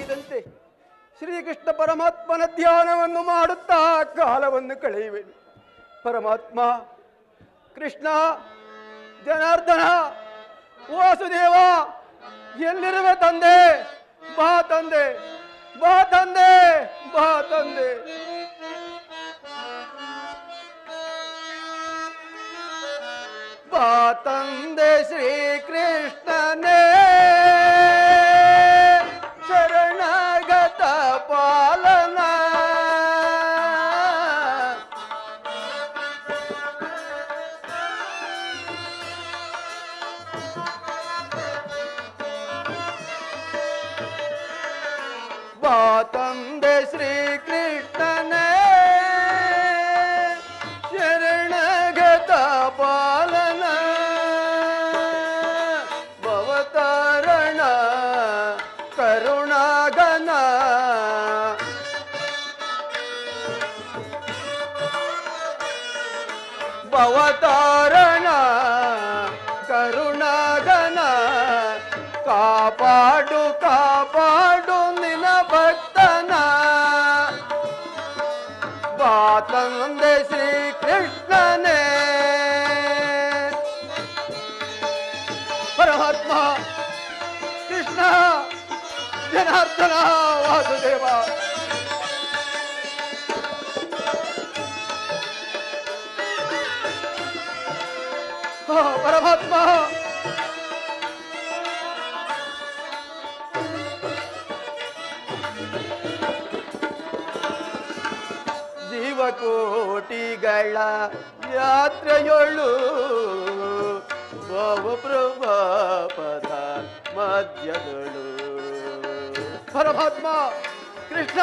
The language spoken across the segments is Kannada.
ಹೇಳಿದಂತೆ ಶ್ರೀಕೃಷ್ಣ ಪರಮಾತ್ಮನ ಧ್ಯಾನವನ್ನು ಮಾಡುತ್ತಾ ಕಾಲವನ್ನು ಕಳೆಯುವೆನು. ಪರಮಾತ್ಮ, ಕೃಷ್ಣ, ಜನಾರ್ದನ, ವಾಸುದೇವ, ಎಲ್ಲಿರುವೆ ತಂದೆ? ಬಾ ತಂದೆ, ಬಾ ತಂದೆ, ಬಾ ತಂದೆ. ಬಾ ತಂದೆ ಶ್ರೀಕೃಷ್ಣನೇ, ಶರಣಾಗತ ಪಾಲನ. ಬಾ ತಂದೆ ಶ್ರೀಕೃಷ್ಣನೇ, ಶರಣಾಗತ ಪಾಲನ. ಭವತಾರಣ ಕರುಣಾಗನ, ಭವತಾರಣ ಕರುಣಾಗನ. ಕಾಪಾಡು ಕಾಪಾಡು ನಿನ ಭಕ್ತನ. ಬಾ ತಂದೆ ಶ್ರೀಕೃಷ್ಣನೇ. ಪರಮಾತ್ಮ, ಕೃಷ್ಣ, ಜನಾರ್ದನ, ವಾಸುದೇವ. ಪರಮಾತ್ಮ, ಜೀವಕೋಟಿಗಳ ಯಾತ್ರೆಯೊಳು ಭವಪ್ರಭಾಪದ ಮಧ್ಯದೊಳು. ಪರಮಾತ್ಮ, ಕೃಷ್ಣ,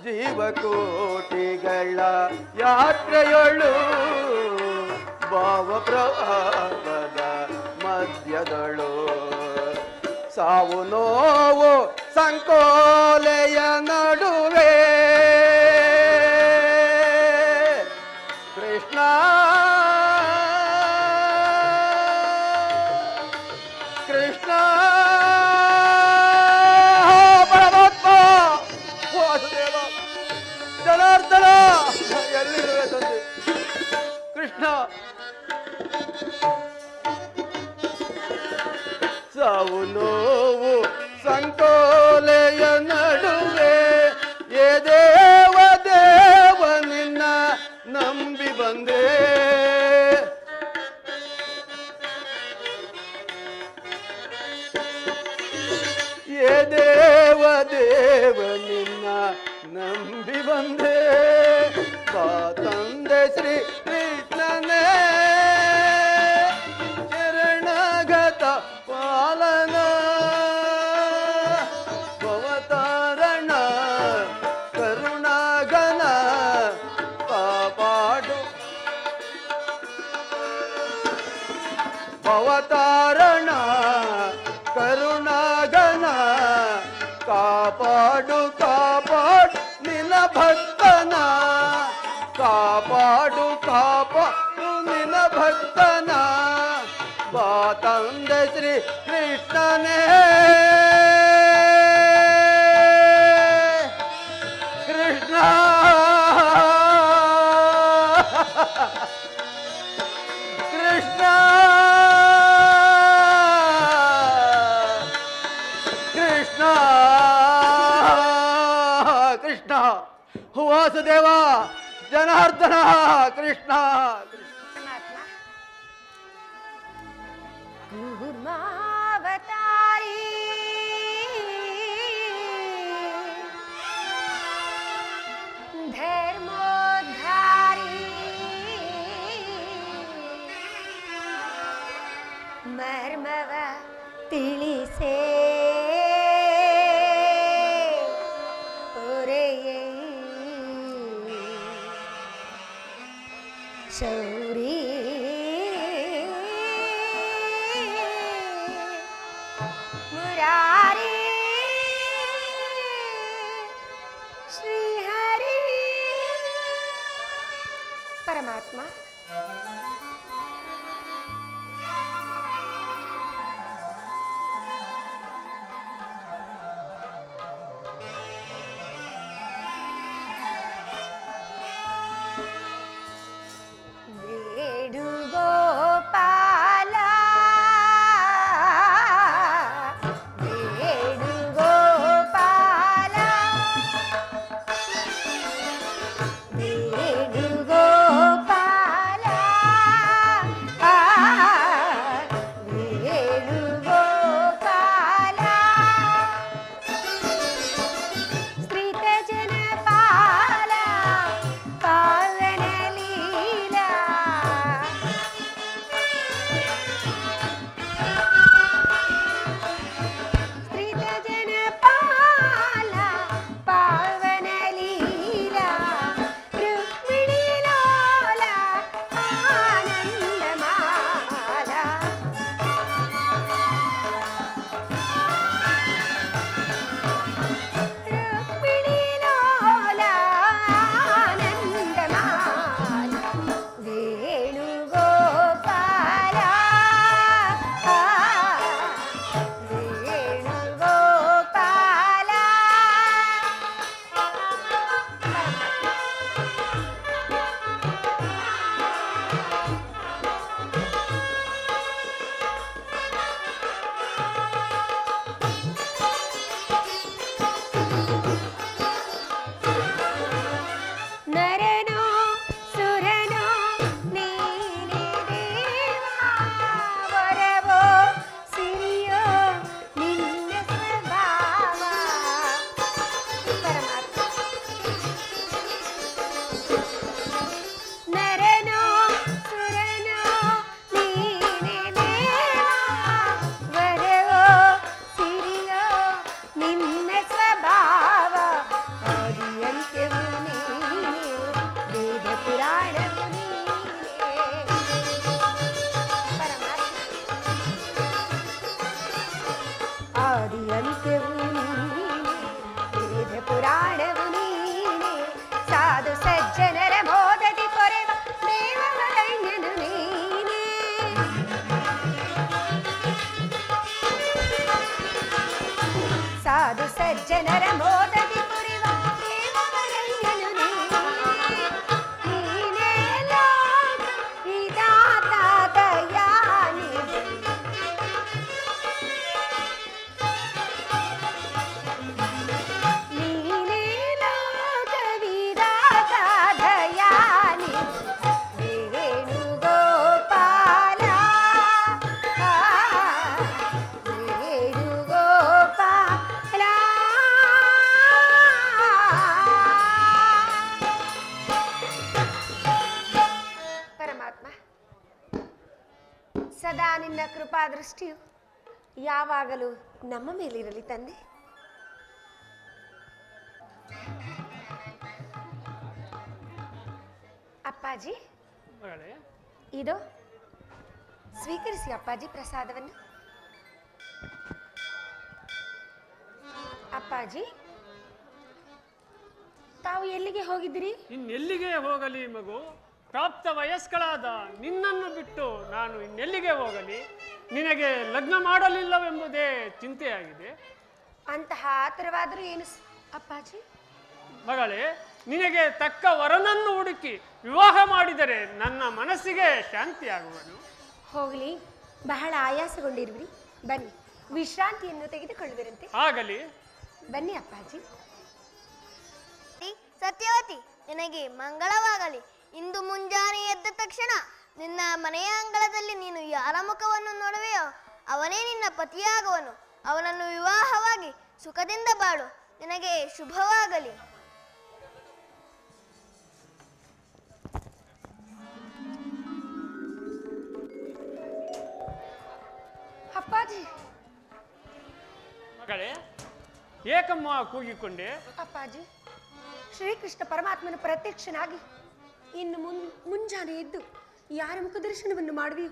ಜೀವಕೋಟಿಗಳ ಯಾತ್ರೆಯೊಳು ಭಾವಪ್ರಭಾವದ ಮಧ್ಯದೊಳು. ಸಾವು ನೋವು ಸಂಕೋಲೆಯ ನಡುವೆ ಕೃಷ್ಣ, ಕೃಷ್ಣ. ಪರಮಾತ್ಮ, ವಾಸುದೇವ, ಜನಾರ್ದನ, ಎಲ್ಲಿರುವೆ ತಂದೆ? ಕೃಷ್ಣ, ಸಾವು ನೋವು ಸಂಕೋಲೆಯ ನಡುವೆ ಏ ದೇವ ದೇವ ನಿನ್ನ ನಂಬಿ ಬಂದೆ. ಏ ದೇವ ದೇವ ನಿನ್ನ ನಂಬಿ ಬಂದೆ. ಬಾ ತಂದೆ ಶ್ರೀ ಕೃಷ್ಣನೇ, ಶರಣಾಗತ ಪಾಲನ. ಭವತಾರಣ ಕರುಣಾಗನ. ಕಾಪಾಡು ಭವತಾರಣ ಕರುಣಾಗನ. ಕಾಪಾಡು ಕಾಪಾಡು ನಿನ್ನ ಭಕ್ತನ. ಕಾಪಾಡು ಕಾಪಾಡು ನಿನ್ನ ಭಕ್ತನ. ಬಾ ತಂದೆ ಶ್ರೀ ಕೃಷ್ಣನೇ. ಕೃಷ್ಣ, ಕೃಷ್ಣ, ಕೃಷ್ಣ, ಕೃಷ್ಣ. ವಾಸುದೇವ, ಜನಾರ್ದನ, ಕೃಷ್ಣ. ಕೂರ್ಮಾವತಾರಿ ಧರ್ಮೋದ್ಧಾರಿ ಮರ್ಮವ ತಿಳಿಸೇ ಒರೆಯೇ ಶೌರಿ ಮುರಾರಿ ಶ್ರೀಹರಿ. ಪರಮಾತ್ಮ, ಸಜ್ಜನರ ಮೋದದಿ ಪುರಿವ ದೇವರಯ್ಯನು ನೀನೇ ಲೋಕ ವಿಧಾತ ದಯಾನಿಧಿ ನೀನೇ ಲೋಕ ವಿಧಾತ ದಯಾನಿಧಿ ವೇಣುಗೋಪಾಲ ವೇಣುಗೋಪಾಲ ಪರಮಾತ್ಮ ಸದಾ ನಿನ್ನ ಕೃಪಾ ದೃಷ್ಟಿಯು ಯಾವಾಗಲೂ ನಮ್ಮ ಮೇಲಿರಲಿ ತಂದೆ. ಅಪ್ಪಾಜಿ ಮಗಳೇ, ಇದು ಸ್ವೀಕರಿಸಿ ಅಪ್ಪಾಜಿ ಪ್ರಸಾದವನ್ನು. ಅಪ್ಪಾಜಿ ತಾವು ಎಲ್ಲಿಗೆ ಹೋಗಿದ್ದೀರಿ? ಇನ್ನೆಲ್ಲಿಗೆ ಹೋಗಲಿ ಮಗು? ಪ್ರಾಪ್ತ ವಯಸ್ಕಳಾದ ನಿನ್ನನ್ನು ಬಿಟ್ಟು ನಾನು ಇನ್ನೆಲ್ಲಿಗೆ ಹೋಗಲಿ? ನಿನಗೆ ಲಗ್ನ ಮಾಡಲಿಲ್ಲವೆಂಬುದೇ ಚಿಂತೆಯಾಗಿದೆ. ಅಂತಹ ಆತರವಾದರೂ ಏನು ಅಪ್ಪಾಜಿ? ಮಗಳೇ, ನಿನಗೆ ತಕ್ಕ ವರನನ್ನು ಹುಡುಕಿ ವಿವಾಹ ಮಾಡಿದರೆ ನನ್ನ ಮನಸ್ಸಿಗೆ ಶಾಂತಿಯಾಗುವನು. ಹೋಗಲಿ, ಬಹಳ ಆಯಾಸಗೊಂಡಿರುವಿರಿ, ಬನ್ನಿ ವಿಶ್ರಾಂತಿಯನ್ನು ತೆಗೆದುಕೊಳ್ಳುವಿರಂತೆ. ಆಗಲಿ, ಬನ್ನಿ ಅಪ್ಪಾಜಿ. ಸತ್ಯವತಿ, ನಿನಗೆ ಮಂಗಳವಾಗಲಿ. ಇಂದು ಮುಂಜಾನೆ ಎದ್ದ ತಕ್ಷಣ ನಿನ್ನ ಮನೆಯ ಅಂಗಳದಲ್ಲಿ ನೀನು ಯಾರ ಮುಖವನ್ನು ನೋಡುವೆಯೋ ಅವನೇ ನಿನ್ನ ಪತಿಯಾಗುವನು. ಅವನನ್ನು ವಿವಾಹವಾಗಿ ಸುಖದಿಂದ ಬಾಳು. ನಿನಗೆ ಶುಭವಾಗಲಿ. ಅಪ್ಪಾಜಿ. ಮಗಳೇ, ಏಕಮ್ಮ ಕೂಗಿಕೊಂಡೆ? ಅಪ್ಪಾಜಿ, ಶ್ರೀಕೃಷ್ಣ ಪರಮಾತ್ಮನ ಪ್ರತ್ಯಕ್ಷನಾಗಿ ಇನ್ನು ಮುಂಜಾನೆ ಎದ್ದು ಯಾರ ಮುಖದರ್ಶನವನ್ನು ಮಾಡುವೆಯೋ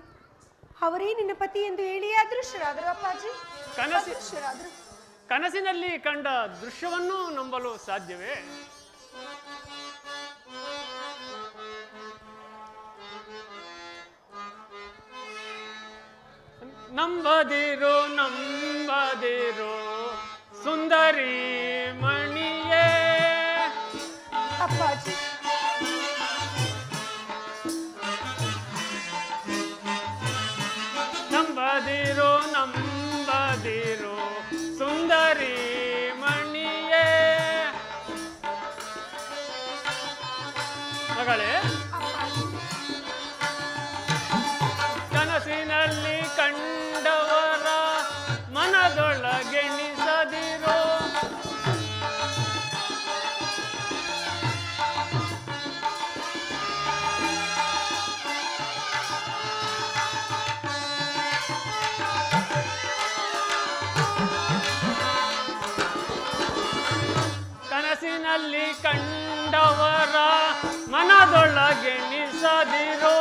ಅವರೇ ನಿನ್ನ ಪತಿ ಎಂದು ಹೇಳಿ ಅದೃಶ್ಯರಾದರು. ಅಪ್ಪಾಜಿ, ಅದೃಶ್ಯರಾದರು. ಕನಸಿನಲ್ಲಿ ಕಂಡ ದೃಶ್ಯವನ್ನು ನಂಬಲು ಸಾಧ್ಯವೇ? ನಂಬದಿರು ನಂಬದಿರು ಸುಂದರಿ ಮಣಿಯೇ. ಅಪ್ಪಾಜಿ, ನಂಬದಿರು ನಂಬದಿರು ಸುಂದರಿ ಮಣಿಯೇ. ಮಗಳೇ, ಕನಸಿನಲ್ಲಿ ಕಂಡವರ ಮನದೊಳಗೆಣಿಸದಿರೋ. ಕನಸಿನಲ್ಲಿ ಕಂಡವರ ಮನದೊಳಗೆಣಿಸದಿರೋ.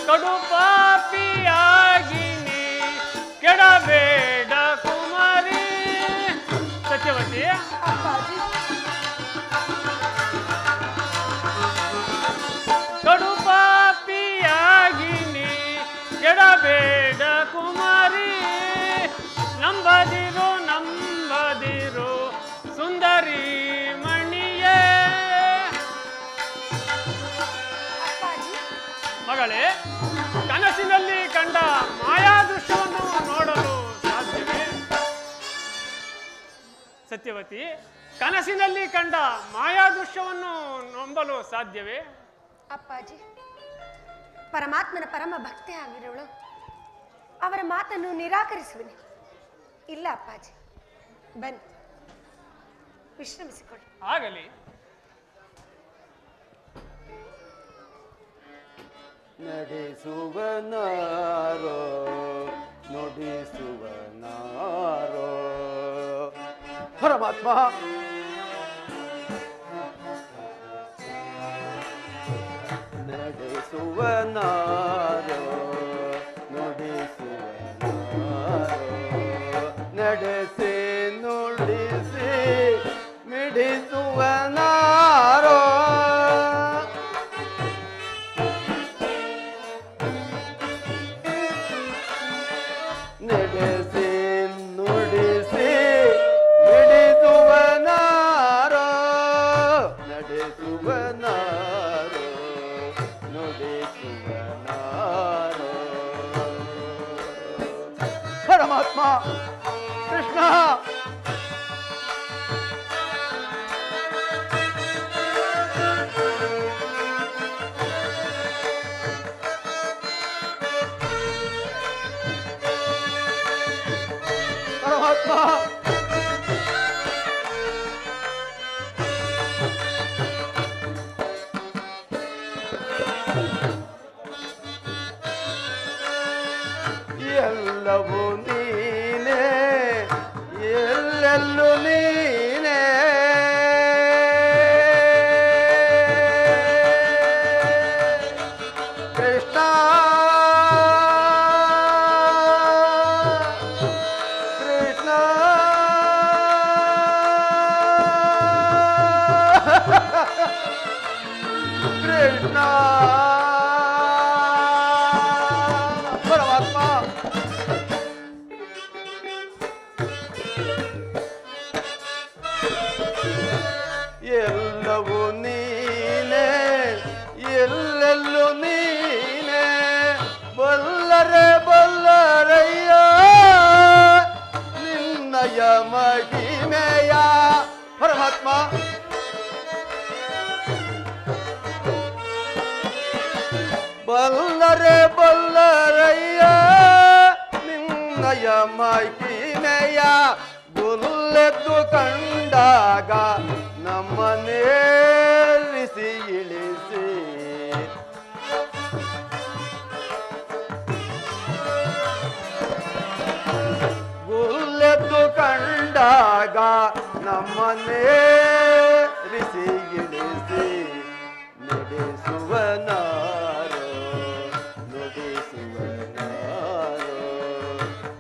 ಕಡುಪಾಪಿಯಾಗಿ ನೀ ಕೆಡಬೇಡ ಕುಮಾರಿ. ಸತ್ಯವತಿ, ಕಡುಪಾಪಿಯಾಗಿ ನೀ ಕೆಡಬೇಡ ಕುಮಾರಿ. ನಂಬದಿರು ನಂಬದಿರು ಸುಂದರಿ ಮಣಿಯೇ. ಮಗಳೇ, ಕನಸಿನಲ್ಲಿ ಕಂಡ ಮಾಯಾ ದೃಶ್ಯವನ್ನು ನೋಡಲು ಸಾಧ್ಯವೇ? ಸತ್ಯವತಿ, ಕನಸಿನಲ್ಲಿ ಕಂಡ ಮಾಯಾ ದೃಶ್ಯವನ್ನು ನಂಬಲು ಸಾಧ್ಯವೇ? ಅಪ್ಪಾಜಿ, ಪರಮಾತ್ಮನ ಪರಮ ಭಕ್ತಿ ಆಗಿರೋಳು ಅವರ ಮಾತನ್ನು ನಿರಾಕರಿಸುವನೆ ಇಲ್ಲ. ಅಪ್ಪಾಜಿ, ಬನ್ನಿ ವಿಶ್ರಮಿಸಿಕೊಳ್ಳಿ. ಆಗಲಿ. ನಡೆಸುವನಾರೋ ನುಡಿಸುವನಾರೋ ಪರಮಾತ್ಮ. ನಡೆಸುವನಾರೋ ನುಡಿಸುವನಾರೋ ನಡೆಸಿ ನುಡಿಸಿ ಮಿಡಿಸುವನಾರೋ. ನಡೆಸಿ ನುಡಿಸಿ ಮಿಡಿಸುವನಾರೋ ಪರಮಾತ್ಮ ಕೃಷ್ಣ ಪರಮಾತ್ಮ ಎಲ್ಲವೂ ನೀನೇ ಎಲ್ಲೆಲ್ಲೂ ನೀನೇ ಕೃಷ್ಣ ಕೃಷ್ಣ ಕೃಷ್ಣ ಪರಮಾತ್ಮ ಎಲ್ಲವೂ ನೀನೇ ಎಲ್ಲೆಲ್ಲೂ ನೀನೇ ಬಲ್ಲರೆ ಬಲ್ಲರಯ್ಯ ನಿನ್ನಯ ಮಹಿಮೆಯ ಪರಮಾತ್ಮ ಬಲ್ಲರೆ ಬಲ್ಲರಯ್ಯ ನಿನ್ನಯ ಮಹಿಮೆಯ ಗುಲ್ಲೆದ್ದು ಕಂಡಾಗ ನಮ್ಮನೇರಿಸಿ ಇಳಿಸಿ ಗುಲ್ಲೆದ್ದು ಕಂಡಾಗ ನಮ್ಮನೇರಿಸಿ ಇಳಿಸಿ ನಡೆಸುವನಾರೋ ನುಡಿಸುವನಾರೋ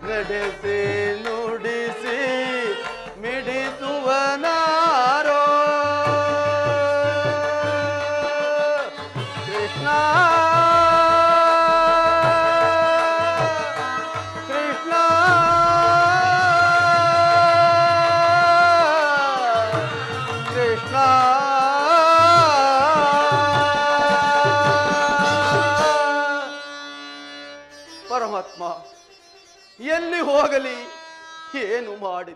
ನಡೆಸಿ ನುಡಿಸಿ ಮಿಡಿಸುವನಾರೋ ಕೃಷ್ಣ ಕೃಷ್ಣ ಕೃಷ್ಣ ಪರಮಾತ್ಮ ಎಲ್ಲಿ ಹೋಗಲಿ ಏನು ಮಾಡಲಿ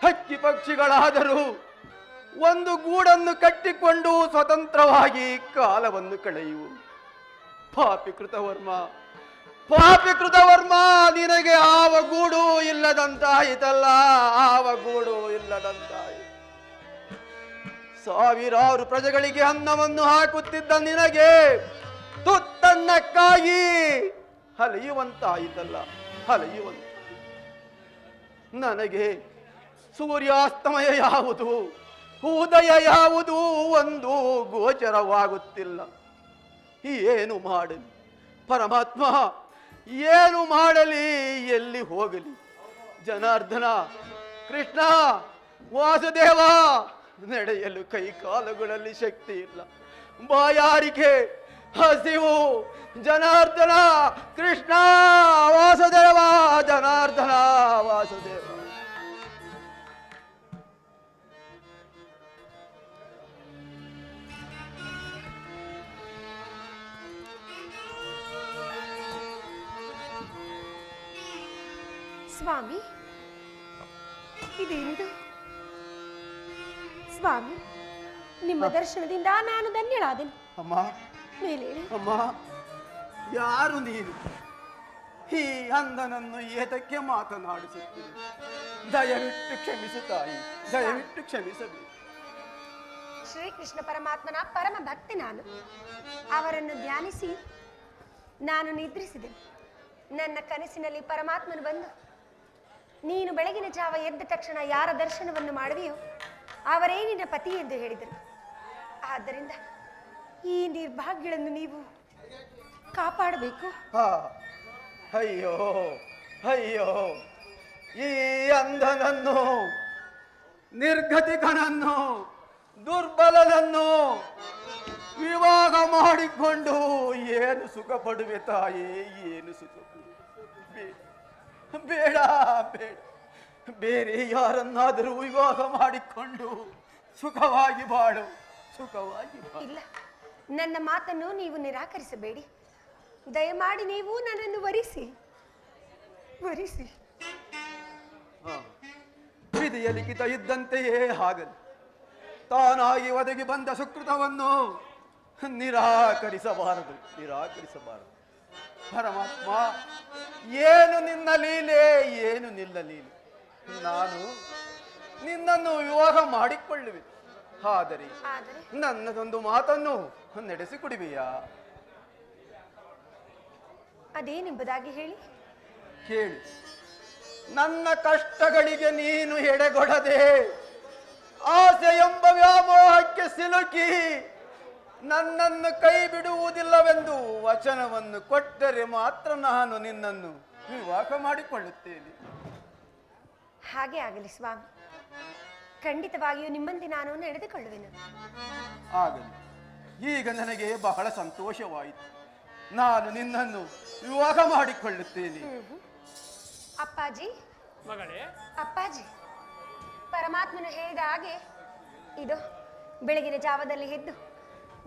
ಹಕ್ಕಿ ಪಕ್ಷಿಗಳಾದರೂ ಒಂದು ಗೂಡನ್ನು ಕಟ್ಟಿಕೊಂಡು ಸ್ವತಂತ್ರವಾಗಿ ಕಾಲವನ್ನು ಕಳೆಯುವು ಪಾಪಿ ಕೃತವರ್ಮ ನಿನಗೆ ಆವ ಗೂಡು ಇಲ್ಲದಂತಾಯಿತಲ್ಲ ಆವ ಗೂಡು ಇಲ್ಲದಂತಾಯಿತು ಸಾವಿರಾರು ಪ್ರಜೆಗಳಿಗೆ ಅನ್ನವನ್ನು ಹಾಕುತ್ತಿದ್ದ ನಿನಗೆ ತುತ್ತನ್ನಕ್ಕಾಗಿ ಅಲೆಯುವಂತಾಯಿತಲ್ಲ ಅಲೆಯುವಂತ ನನಗೆ ಸೂರ್ಯಾಸ್ತಮಯ ಯಾವುದು ಉದಯ ಯಾವುದು ಒಂದು ಗೋಚರವಾಗುತ್ತಿಲ್ಲ ಏನು ಮಾಡಲಿ ಪರಮಾತ್ಮ ಏನು ಮಾಡಲಿ ಎಲ್ಲಿ ಹೋಗಲಿ ಜನಾರ್ದನ ಕೃಷ್ಣ ವಾಸುದೇವ ನಡೆಯಲು ಕೈ ಕಾಲುಗಳಲ್ಲಿ ಶಕ್ತಿ ಇಲ್ಲ ಬಾಯಾರಿಕೆ ಹಸಿವು ಜನಾರ್ದನ ಕೃಷ್ಣ ವಾಸುದೇವ ಜನಾರ್ದನ ವಾಸುದೇವ ಸ್ವಾಮಿ ಇದೇನಿದು ಸ್ವಾಮಿ ನಿಮ್ಮ ದರ್ಶನದಿಂದ ನಾನು ಧನ್ಯಳಾದೆನು ಅಮ್ಮ ಮೇಲೆ ಅಮ್ಮ ಯಾರು ನೀನು ಈ ಅಂಧನನ್ನು ಏತಕ್ಕೆ ಮಾತನಾಡಿಸುತ್ತೀನಿ ದಯವಿಟ್ಟು ಕ್ಷಮಿಸು ತಾಯಿ ದಯವಿಟ್ಟು ಕ್ಷಮಿಸಬೇಕು ಶ್ರೀಕೃಷ್ಣ ಪರಮಾತ್ಮನ ಪರಮ ಭಕ್ತಿ ನಾನು ಅವರನ್ನು ಧ್ಯಾನಿಸಿ ನಾನು ನಿದ್ರಿಸಿದೆ ನನ್ನ ಕನಸಿನಲ್ಲಿ ಪರಮಾತ್ಮನು ಬಂದು ನೀನು ಬೆಳಗಿನ ಜಾವ ಎದ್ದ ತಕ್ಷಣ ಯಾರ ದರ್ಶನವನ್ನು ಮಾಡುವೆಯೋ ಅವರೇ ನಿನ್ನ ಪತಿ ಎಂದು ಹೇಳಿದರು ಆದ್ದರಿಂದ ಈ ನಿರ್ಭಾಗ್ಯಗಳನ್ನು ನೀವು ಕಾಪಾಡಬೇಕು ಅಯ್ಯೋ ಅಯ್ಯೋ ಈ ಅಂಧನನ್ನು ನಿರ್ಗತಿಕನನ್ನು ದುರ್ಬಲನನ್ನು ವಿವಾಹ ಮಾಡಿಕೊಂಡು ಏನು ಸುಖ ಪಡುವೆ ತಾಯಿ ಏನು ಸುಖ ಬೇಡ ಬೇಡ ಬೇರೆ ಯಾರನ್ನಾದರೂ ವಿವಾಹ ಮಾಡಿಕೊಂಡು ಸುಖವಾಗಿ ಬಾಳು ಸುಖವಾಗಿ ಇಲ್ಲ ನನ್ನ ಮಾತನ್ನು ನೀವು ನಿರಾಕರಿಸಬೇಡಿ ದಯಮಾಡಿ ನೀವು ನನ್ನನ್ನು ವರಿಸಿ ವರಿಸಿ. ವಿಧಿಯ ಲಿಖಿತ ಇದ್ದಂತೆಯೇ ಆಗಲಿ. ತಾನಾಗಿ ಒದಗಿ ಬಂದ ಸುಕೃತವನ್ನು ನಿರಾಕರಿಸಬಾರದು. ಪರಮಾತ್ಮ, ಏನು ನಿನ್ನ ಲೀಲೆ, ಏನು ನಿನ್ನ ಲೀಲೆ. ನಾನು ನಿನ್ನನ್ನು ವಿವಾಹ ಮಾಡಿಕೊಳ್ಳುವೆ, ಆದರೆ ನನ್ನದೊಂದು ಮಾತನ್ನು ನಡೆಸಿಕೊಡುವೆಯಾ? ಅದೇನೆಂಬುದಾಗಿ ಹೇಳಿ. ಕೇಳಿ. ನನ್ನ ಕಷ್ಟಗಳಿಗೆ ನೀನು ಎಡೆಗೊಡದೆ ಆಸೆ ಎಂಬ ವ್ಯಾಮೋಹಕ್ಕೆ ಸಿಲುಕಿ ನನ್ನನ್ನು ಕೈ ಬಿಡುವುದಿಲ್ಲವೆಂದು ವಚನವನ್ನು ಕೊಟ್ಟರೆ ಮಾತ್ರ ನಾನು ನಿನ್ನನ್ನು ವಿವಾಹ ಮಾಡಿಕೊಳ್ಳುತ್ತೇನೆ. ಹಾಗೆ ಆಗಲಿ ಸ್ವಾಮಿ, ಖಂಡಿತವಾಗಿಯೂ ನಿಮ್ಮಂತೆ ನಾನು ನಡೆದುಕೊಳ್ಳುವೆನು. ಆಗಲಿ. ಈಗ ನನಗೆ ಬಹಳ ಸಂತೋಷವಾಯಿತು. ನಾನು ನಿನ್ನನ್ನು ವಿವಾಹ ಮಾಡಿಕೊಳ್ಳುತ್ತೇನೆ. ಅಪ್ಪಾಜಿ, ಮಗಳೇ, ಅಪ್ಪಾಜಿ, ಪರಮಾತ್ಮನು ಹೇಳಿದ ಹಾಗೆ ಇದು ಬೆಳಗಿನ ಜಾವದಲ್ಲಿ ಎದ್ದು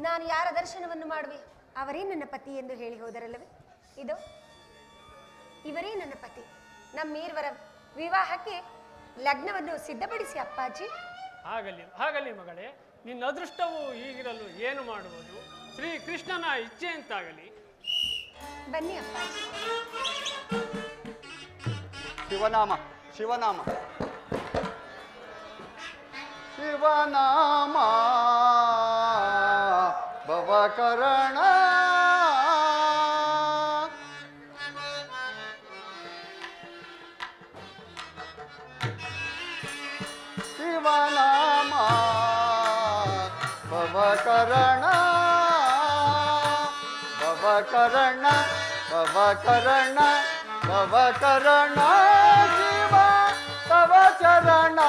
ನಾನು ಯಾರ ದರ್ಶನವನ್ನು ಮಾಡುವೆ ಅವರೇ ನನ್ನ ಪತಿ ಎಂದು ಹೇಳಿ ಹೋದರಲ್ಲವೇ. ಇದು ಇವರೇ ನನ್ನ ಪತಿ. ನಮ್ಮಿರುವರ ವಿವಾಹಕ್ಕೆ ಲಗ್ನವನ್ನು ಸಿದ್ಧಪಡಿಸಿ ಅಪ್ಪಾಜಿ. ಆಗಲಿ ಮಗಳೇ, ನಿನ್ನ ಅದೃಷ್ಟವು ಹೀಗಿರಲು ಏನು ಮಾಡುವುದು? ಶ್ರೀ ಕೃಷ್ಣನ ಇಚ್ಛೆಯಂತಾಗಲಿ. ಬನ್ನಿ ಅಪ್ಪಾಜಿ. ಶಿವನಾಮ ಶಿವನಾಮ ಶಿವನಾಮ ಭವಕರಣ ಶಿವನಾಮ ಭವಕರಣ ಭವಕರಣ ಭವಕರಣ ಭವಕರಣ ಶಿವ ತವ ಚರಣ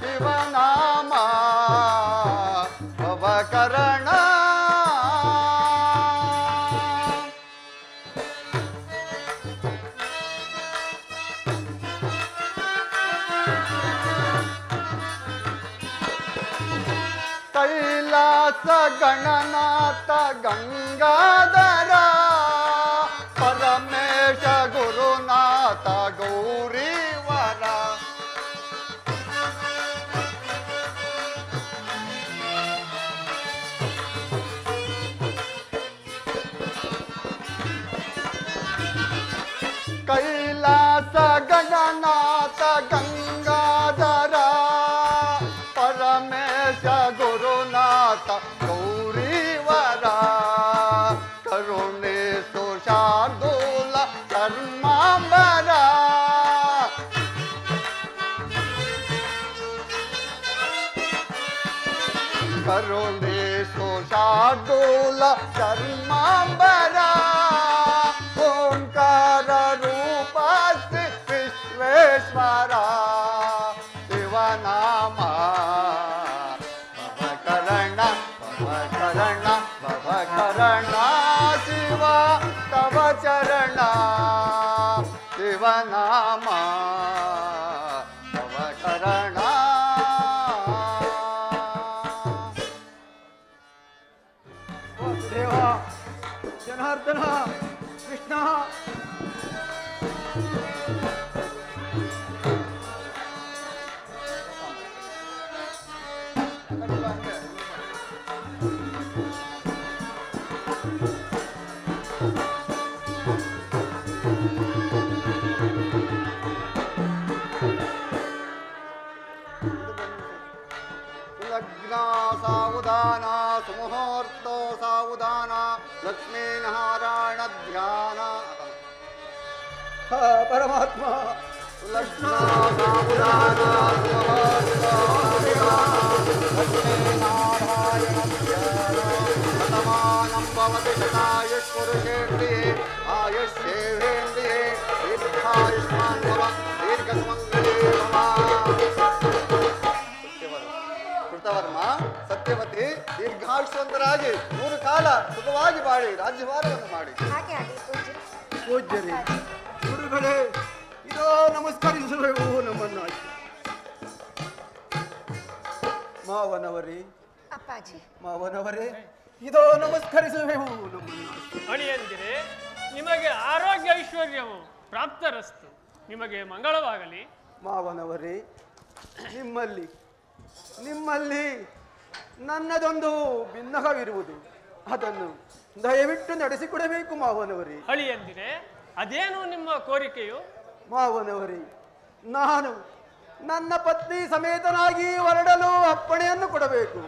ಶಿವನಾಮ ಭವಕರಣ. ಕೈಲಾಸ ಗಣನಾಥ ಗಂಗಾಧರ ಪರಮೇಶ ಗುರುನಾಥ ಗೌರೀವರ ಕೈಲಾಸ ಗಣನಾಥ ಗಂಗಾಧರ ಪರಮೇಶ ಗುರುನಾಥ ಗೌರೀವರ ಕರುಣೆ ಸುಶಾರ್ದೂಲ ಕರ್ಮಾಂಬರ ಕರುಣೆ ಸುಶಾರ್ದೂಲ ಕರ್ಮಾಂಬರ ಓಂಕಾರ ರೂಪ ವಿಶ್ವೇಶ್ವರ ಶಿವನಾಮ ಭವಕರಣ ಭವಕರಣ ಭವಕರಣ ಶಿವ ತವ ಚರಣ ಶಿವನಾಮ ಭವಕರಣ. ವಾಸುದೇವ, ಜನಾರ್ದನ, ಕೃಷ್ಣ, ಲಗ್ನ ಸಾವುಧಾನ ಸುಮುಹೂರ್ತ ಸಾವುಧಾನ ಲಕ್ಷ್ಮೀನಾರಾಯಣ ಧ್ಯಾನ. ಪರಮಾತ್ಮ ಲಗ್ನ ಸಾವುಧಾನ ಸುಮುಹೂರ್ತ ಲಕ್ಷ್ಮೀನಾರಾಯಣ ಧ್ಯಾನ ಶತಮಾನಂ ಭವತಿ ಶತಾಯುಷ್ ಪುರುಷೇಂದ್ರಿಯೇ ಆಯುಷ್ಯೇಂದ್ರಿಯೇ ದೀರ್ಘಾಯುಷ್ಮಾನ್ ಭವ ದೀರ್ಘ ಸುಮಂಗಲೇ ಕೃತವರ್ಮ ಸತ್ಯವತಿ ದೀರ್ಘಾಯುಷ್ವಂತರಾಗಿ 3 ಕಾಲ ಸುಖವಾಗಿ ಬಾಳಿ ರಾಜ್ಯಭಾರವನ್ನು ಮಾಡಿ. ಪೂಜ್ಯರೇ, ಗುರುಗಳೇ, ಇದೋ ನಮಸ್ಕರಿಸುವೆವು ನಮ್ಮನ್ನು. ಮಾವನವರೇ, ಅಪ್ಪಾಜಿ, ಮಾವನವರೇ, ಇದೋ ನಮಸ್ಕರಿಸುವೆವು ನಮ್ಮನ್ನು. ಅಳಿಯಂದಿರೆ, ನಿಮಗೆ ಆರೋಗ್ಯ ಐಶ್ವರ್ಯವು ಪ್ರಾಪ್ತರಸ್ತು. ನಿಮಗೆ ಮಂಗಳವಾಗಲಿ. ಮಾವನವರೇ, ನಿಮ್ಮಲ್ಲಿ ನನ್ನದೊಂದು ಭಿನ್ನಹವಿರುವುದು, ಅದನ್ನು ದಯವಿಟ್ಟು ನಡೆಸಿಕೊಡಬೇಕು ಮಾವನವರೇ. ಹಳಿ ಎಂದಿರೆ ಅದೇನು ನಿಮ್ಮ ಕೋರಿಕೆಯು? ಮಾವನವರೇ, ನಾನು ನನ್ನ ಪತ್ನಿ ಸಮೇತನಾಗಿ ಹೊರಡಲು ಅಪ್ಪಣೆಯನ್ನು ಕೊಡಬೇಕು.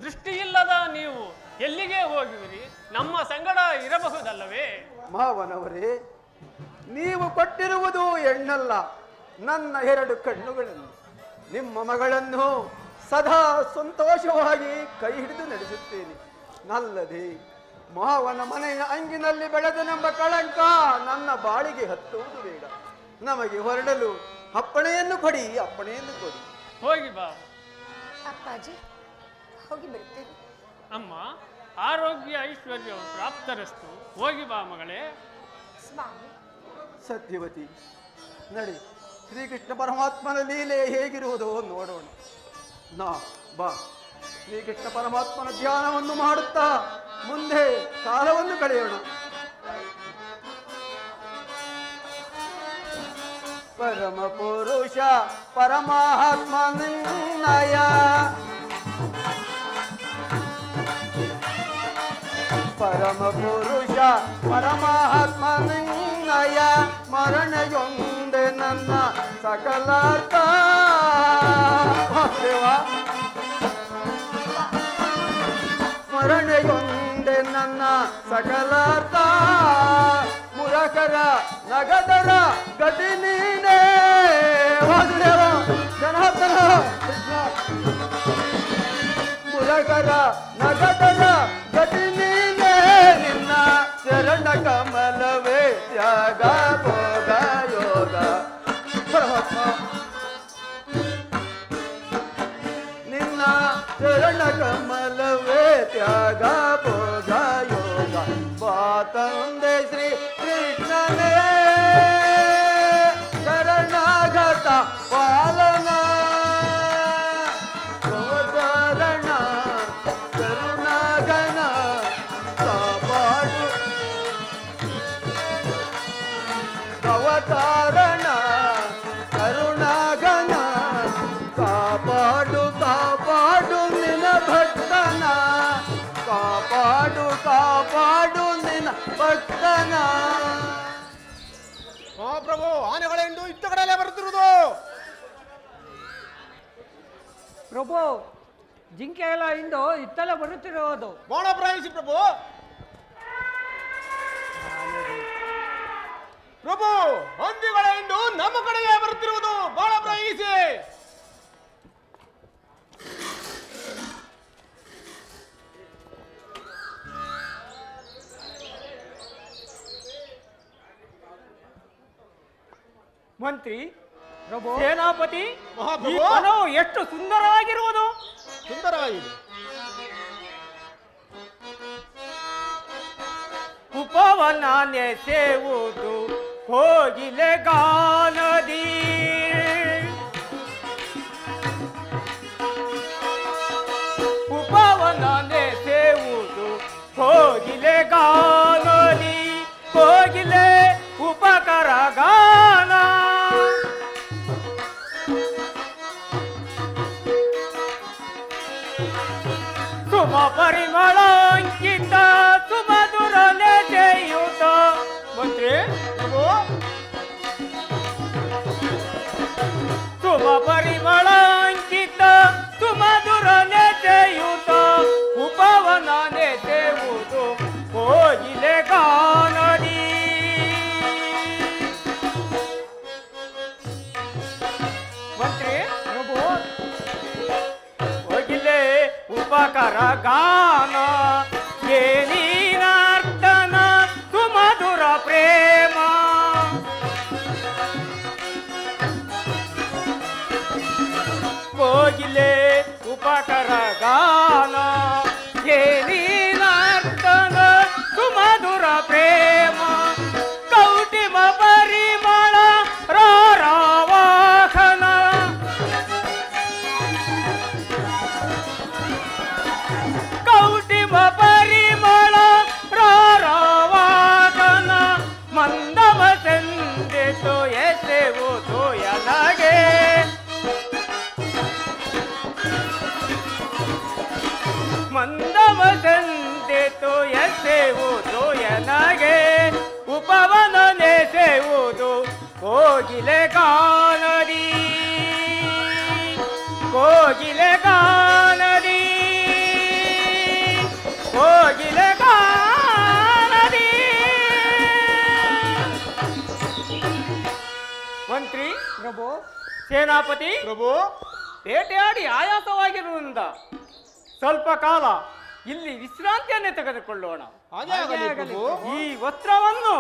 ದೃಷ್ಟಿ ಇಲ್ಲದ ನೀವು ಎಲ್ಲಿಗೆ ಹೋಗುವಿರಿ? ನಮ್ಮ ಸಂಗಡ ಇರಬಹುದಲ್ಲವೇ? ಮಾವನವರೇ, ನೀವು ಕೊಟ್ಟಿರುವುದು ಹೆಣ್ಣಲ್ಲ, ನನ್ನ 2 ಕಣ್ಣುಗಳನ್ನು. ನಿಮ್ಮ ಮಗಳನ್ನು ಸದಾ ಸಂತೋಷವಾಗಿ ಕೈ ಹಿಡಿದು ನಡೆಸುತ್ತೇನೆ. ನಲ್ಲದೆ ಮಾವನ ಮನೆಯ ಅಂಗಿನಲ್ಲಿ ಬೆಳೆದನೆಂಬ ಕಳಂಕ ನನ್ನ ಬಾಳಿಗೆ ಹತ್ತುವುದು ಬೇಡ. ನಮಗೆ ಹೊರಡಲು ಅಪ್ಪಣೆಯನ್ನು ಕೊಡಿ. ಹೋಗಿ ಬಾ ಅಪ್ಪಾಜಿ, ಹೋಗಿ ಬರ್ತೇವೆ. ಅಮ್ಮ, ಆರೋಗ್ಯ ಐಶ್ವರ್ಯ ಪ್ರಾಪ್ತರಸ್ತು. ಹೋಗಿ ಬಾ ಮಗಳೇ. ಸ್ವಾಮಿ ಸತ್ಯವತಿ, ನಡೆ, ಶ್ರೀಕೃಷ್ಣ ಪರಮಾತ್ಮನ ಲೀಲೆ ಹೇಗಿರುವುದೋ ನೋಡೋಣ. ಬಾ, ಶ್ರೀಕೃಷ್ಣ ಪರಮಾತ್ಮನ ಧ್ಯಾನವನ್ನು ಮಾಡುತ್ತಾ ಮುಂದೆ ಕಾಲವನ್ನು ಕಳೆಯೋಣ. ಪರಮ ಪುರುಷ ಪರಮಾತ್ಮನಯ, ಪರಮ ಪುರುಷ ಪರಮಾತ್ಮನಯ, ಮರಣಯೊಂದೆ ನನ್ನ ಸಕಲಾರ್ಥ. ಸ್ಮರಣೆಯೊಂದೆ ನನ್ನ ಸಕಲಾರ್ಥ, ಮುರಕರ ನಗದರ ಗತಿ ನೀನೇ. ವಾಸುದೇವ ಜನಾರ್ದನ ಕೃಷ್ಣ. ಮುರಕರ ನಗದರ ಗತಿ ನೀನೇ, ನಿನ್ನ ಚರಣ ಕಮಲವೇ ತ್ಯಾಗ ಭೋಗ ಯೋಗ. ಪರಮಾತ್ಮ, ನಿನ್ನ ಚರಣ ಕಮಲವೇ ತ್ಯಾಗ ಭೋಗ ಯೋಗ. ಬಾತಂದೆ ಶ್ರೀ ಕೃಷ್ಣನೇ ಶರಣಾಗತ ಪಾಲನ, ಅವತರಣ ಕರುಣಾಗಣ ಕಾಪಾಡು. ಅವತಾರಣ ಕರುಣಾಗಣ ಕಾಪಾಡು, ಕಾಪಾಡು ನಿನ್ನ ಭಕ್ತನ, ಕಾಪಾಡು ಕಾಪಾಡು ನಿನ್ನ ಭಕ್ತನ. ಪ್ರಭು, ಆನೆಗಳೆಂದು ಇತ್ತ ಕಡೆಯಲ್ಲೇ ಬರುತ್ತಿರುವುದು. ಪ್ರಭು, ಜಿಂಕೆ ಎಲ್ಲ ಇಂದು ಇತ್ತಲೇ ಬರುತ್ತಿರುವುದು. ಬಾಣ ಪ್ರಯಾಣಿಸಿ ಪ್ರಭು. ಪ್ರಭು, ಹಂದಿಗಳೆಂದು ನಮ್ಮ ಕಡೆಗೆ ಬರುತ್ತಿರುವುದು. ಬಾಣ ಪ್ರಯಾಣಿಸಿ. ಮಂತ್ರಿ, ಪ್ರಭು, ಸೇನಾಪತಿ, ಈ ಮಹಾಪ್ರಭು, ವನವು ಎಷ್ಟು ಸುಂದರವಾಗಿರುವುದು. ಸುಂದರವಾಗಿದೆ. ಉಪವನ ನೆಸೆಯುವುದು ಕೋಗಿಲೆ ಗಾನದಿ, ಉಪವನ ನೆಸೆಯುವುದು ಕೋಗಿಲೆ ಗಾನದಿ, ಕೋಗಿಲೆ ಉಪಕರ ಗಾನ. ಸುಮ ಪರಿಮಳಾಂಕಿತ ಸುಮಧುರ ನೆಸೆಯುತ. ಮಂತ್ರಿ, ಸುಮ ಪರಿಮಳಾಂಕಿತ ಸುಮಧುರ ನೆಸೆಯುತ, ಉಪವನ ನೆಸೆಯುವುದು ಕೋಗಿಲೆ ಗಾನದಿ. ಮಂತ್ರಿ, ಕೋಗಿಲೆ ಉಪಕರ ಗಾನ, ಏನಿನರ್ತನ ಸುಮಧುರ ಪ್ರೇಮ. ಕೋಗಿಲೆ ಉಪಕರ ಗಾನ, ಏನಿನರ್ತನ ಸುಮಧುರ ಪ್ರೇಮ. ಕೌಟಿಮ ಪರಿಮಳ ರಾರಾವಾಹನ, ಕೌಟಿಮ ಪರಿಮಳ ರಾರಾವಾಹನ. ಸಂದಿತು ಎಸೆಯುವುದು ಎನಗೆ ಉಪವನ ನೆಸೆಯುವುದು ಕೋಗಿಲೆ ಗಾನದಿ ಕೋಗಿಲೆ ಗಾನದಿ ಕೋಗಿಲೆ ಗಾನದಿ. ಮಂತ್ರಿ ಪ್ರಭು ಸೇನಾಪತಿ ಪ್ರಭು ಬೇಟೆಯಾಡಿ ಆಯಾಸವಾಗಿರುವುದರಿಂದ ಸ್ವಲ್ಪ ಕಾಲ ಇಲ್ಲಿ ವಿಶ್ರಾಂತಿಯನ್ನೇ ತೆಗೆದುಕೊಳ್ಳೋಣ. ಹಾಗೆ ಆಗಲಿ ಪ್ರಭು. ಈ ವಸ್ತ್ರವನ್ನು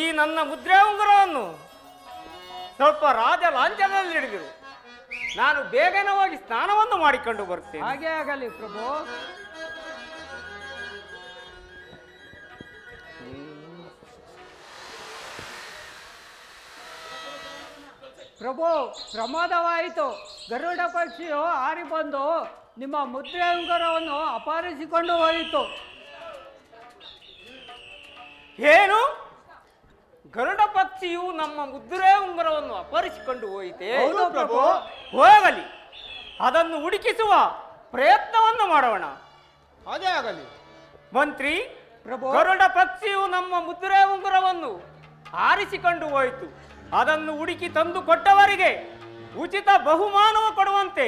ಈ ನನ್ನ ಮುದ್ರೆ ಉಂಗುರವನ್ನು ಸ್ವಲ್ಪ ರಾಜ ಲಾಂಛನದಲ್ಲಿ ಹಿಡಿದಿರು. ನಾನು ಬೇಗನೆ ಹೋಗಿ ಸ್ನಾನವನ್ನು ಮಾಡಿಕೊಂಡು ಬರ್ತೇನೆ. ಹಾಗೆ ಆಗಲಿ ಪ್ರಭು. ಪ್ರಭು ಪ್ರಮಾದವಾಯಿತು. ಗರುಡ ಪಕ್ಷಿಯು ಹಾರಿ ಬಂದು ನಿಮ್ಮ ಮುದ್ರೆ ಉಂಗುರವನ್ನು ಅಪಹರಿಸಿಕೊಂಡು ಹೋಯಿತು. ಏನು? ಗರುಡ ಪಕ್ಷಿಯು ನಮ್ಮ ಮುದ್ರೆ ಉಂಗುರವನ್ನು ಅಪಹರಿಸಿಕೊಂಡು ಹೋಯಿತೆ? ಹೌದು ಪ್ರಭು. ಹೋಗಲಿ, ಅದನ್ನು ಹುಡುಕಿಸುವ ಪ್ರಯತ್ನವನ್ನು ಮಾಡೋಣ. ಹಾಗೆ ಆಗಲಿ ಮಂತ್ರಿ ಪ್ರಭು. ಗರುಡ ಪಕ್ಷಿಯು ನಮ್ಮ ಮುದ್ರೆ ಉಂಗುರವನ್ನು ಆರಿಸಿಕೊಂಡು ಹೋಯಿತು. ಅದನ್ನು ಹುಡುಕಿ ತಂದು ಕೊಟ್ಟವರಿಗೆ ಉಚಿತ ಬಹುಮಾನವು ಕೊಡುವಂತೆ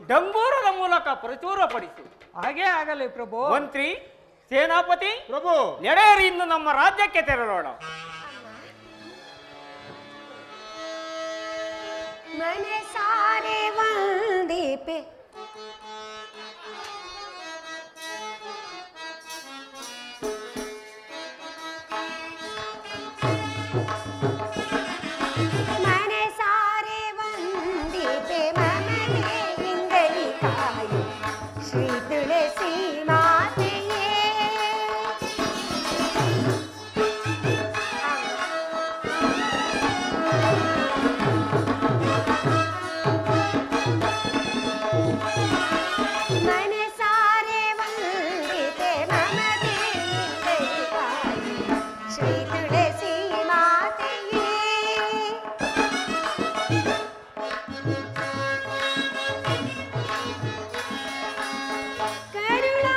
ಡಂಗೂರದ ಮೂಲಕ ಪ್ರಚುರಪಡಿಸು. ಹಾಗೆ ಆಗಲಿ ಪ್ರಭು. ಮಂತ್ರಿ ಸೇನಾಪತಿ ಪ್ರಭು. ನಡೆಯಿರಿ, ಇನ್ನು ನಮ್ಮ ರಾಜ್ಯಕ್ಕೆ ತೆರಳೋಣ. ಮನೆ ಸಾರೆ ವಂದೀಪೆ ಮನೆ ಸಾರೆ ವಂದೀಪೆ ಮಮನೆ ಇಂಗಲಿ ಕಾಯಿ ಶ್ರೀ ತುಳಸಿ ಮಾತೆಯೇ. ಕರುಣಾ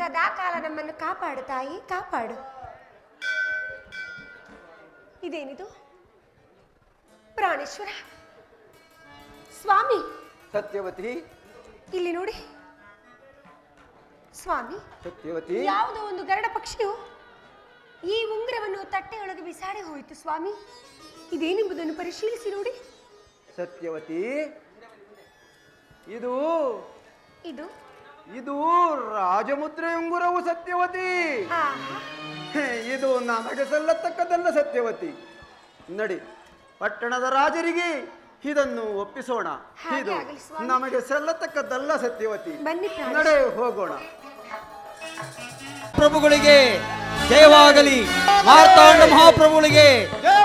ಸದಾ ಕಾಲ ನಮ್ಮನ್ನು ಕಾಪಾಡು ತಾಯಿ, ಕಾಪಾಡು. ಇದೇನಿದು? ಪ್ರಾಣೇಶ್ವರ ಸ್ವಾಮಿ, ಸತ್ಯವತಿ, ಇಲ್ಲಿ ನೋಡಿ ಸ್ವಾಮಿ. ಸತ್ಯವತಿ, ಯಾವುದೋ ಒಂದು ಗರುಡ ಪಕ್ಷಿಯು ಈ ಉಂಗುರವನ್ನು ತಟ್ಟೆಯೊಳಗೆ ಬಿಸಾಡಿ ಹೋಯಿತು ಸ್ವಾಮಿ. ಇದೇನೆಂಬುದನ್ನು ಪರಿಶೀಲಿಸಿ ನೋಡಿ. ಸತ್ಯವತಿ, ಇದು ಇದು ಇದು ರಾಜಮುದ್ರೆ ಉಂಗುರವು ಸತ್ಯವತಿ. ಆಹಾ, ಇದು ನಮಗೆ ಸಲ್ಲತಕ್ಕದಲ್ಲ ಸತ್ಯವತಿ. ನಡಿ, ಪಟ್ಟಣದ ರಾಜರಿಗೆ ಇದನ್ನು ಒಪ್ಪಿಸೋಣ. ಹಾಗೆ ಇದು ಆಗಲಿ ಸ್ವಾಮಿ. ನಮಗೆ ಸಲ್ಲತಕ್ಕದ್ದಲ್ಲ ಸತ್ಯವತಿ. ಬನ್ನಿ ಪ್ರಾಣೇಶ್ವರ. ನಡೆ ಹೋಗೋಣ. ಪ್ರಭುಗಳಿಗೆ ಜಯವಾಗಲಿ, ಮಾರ್ತಾಂಡ ಮಹಾಪ್ರಭುಗಳಿಗೆ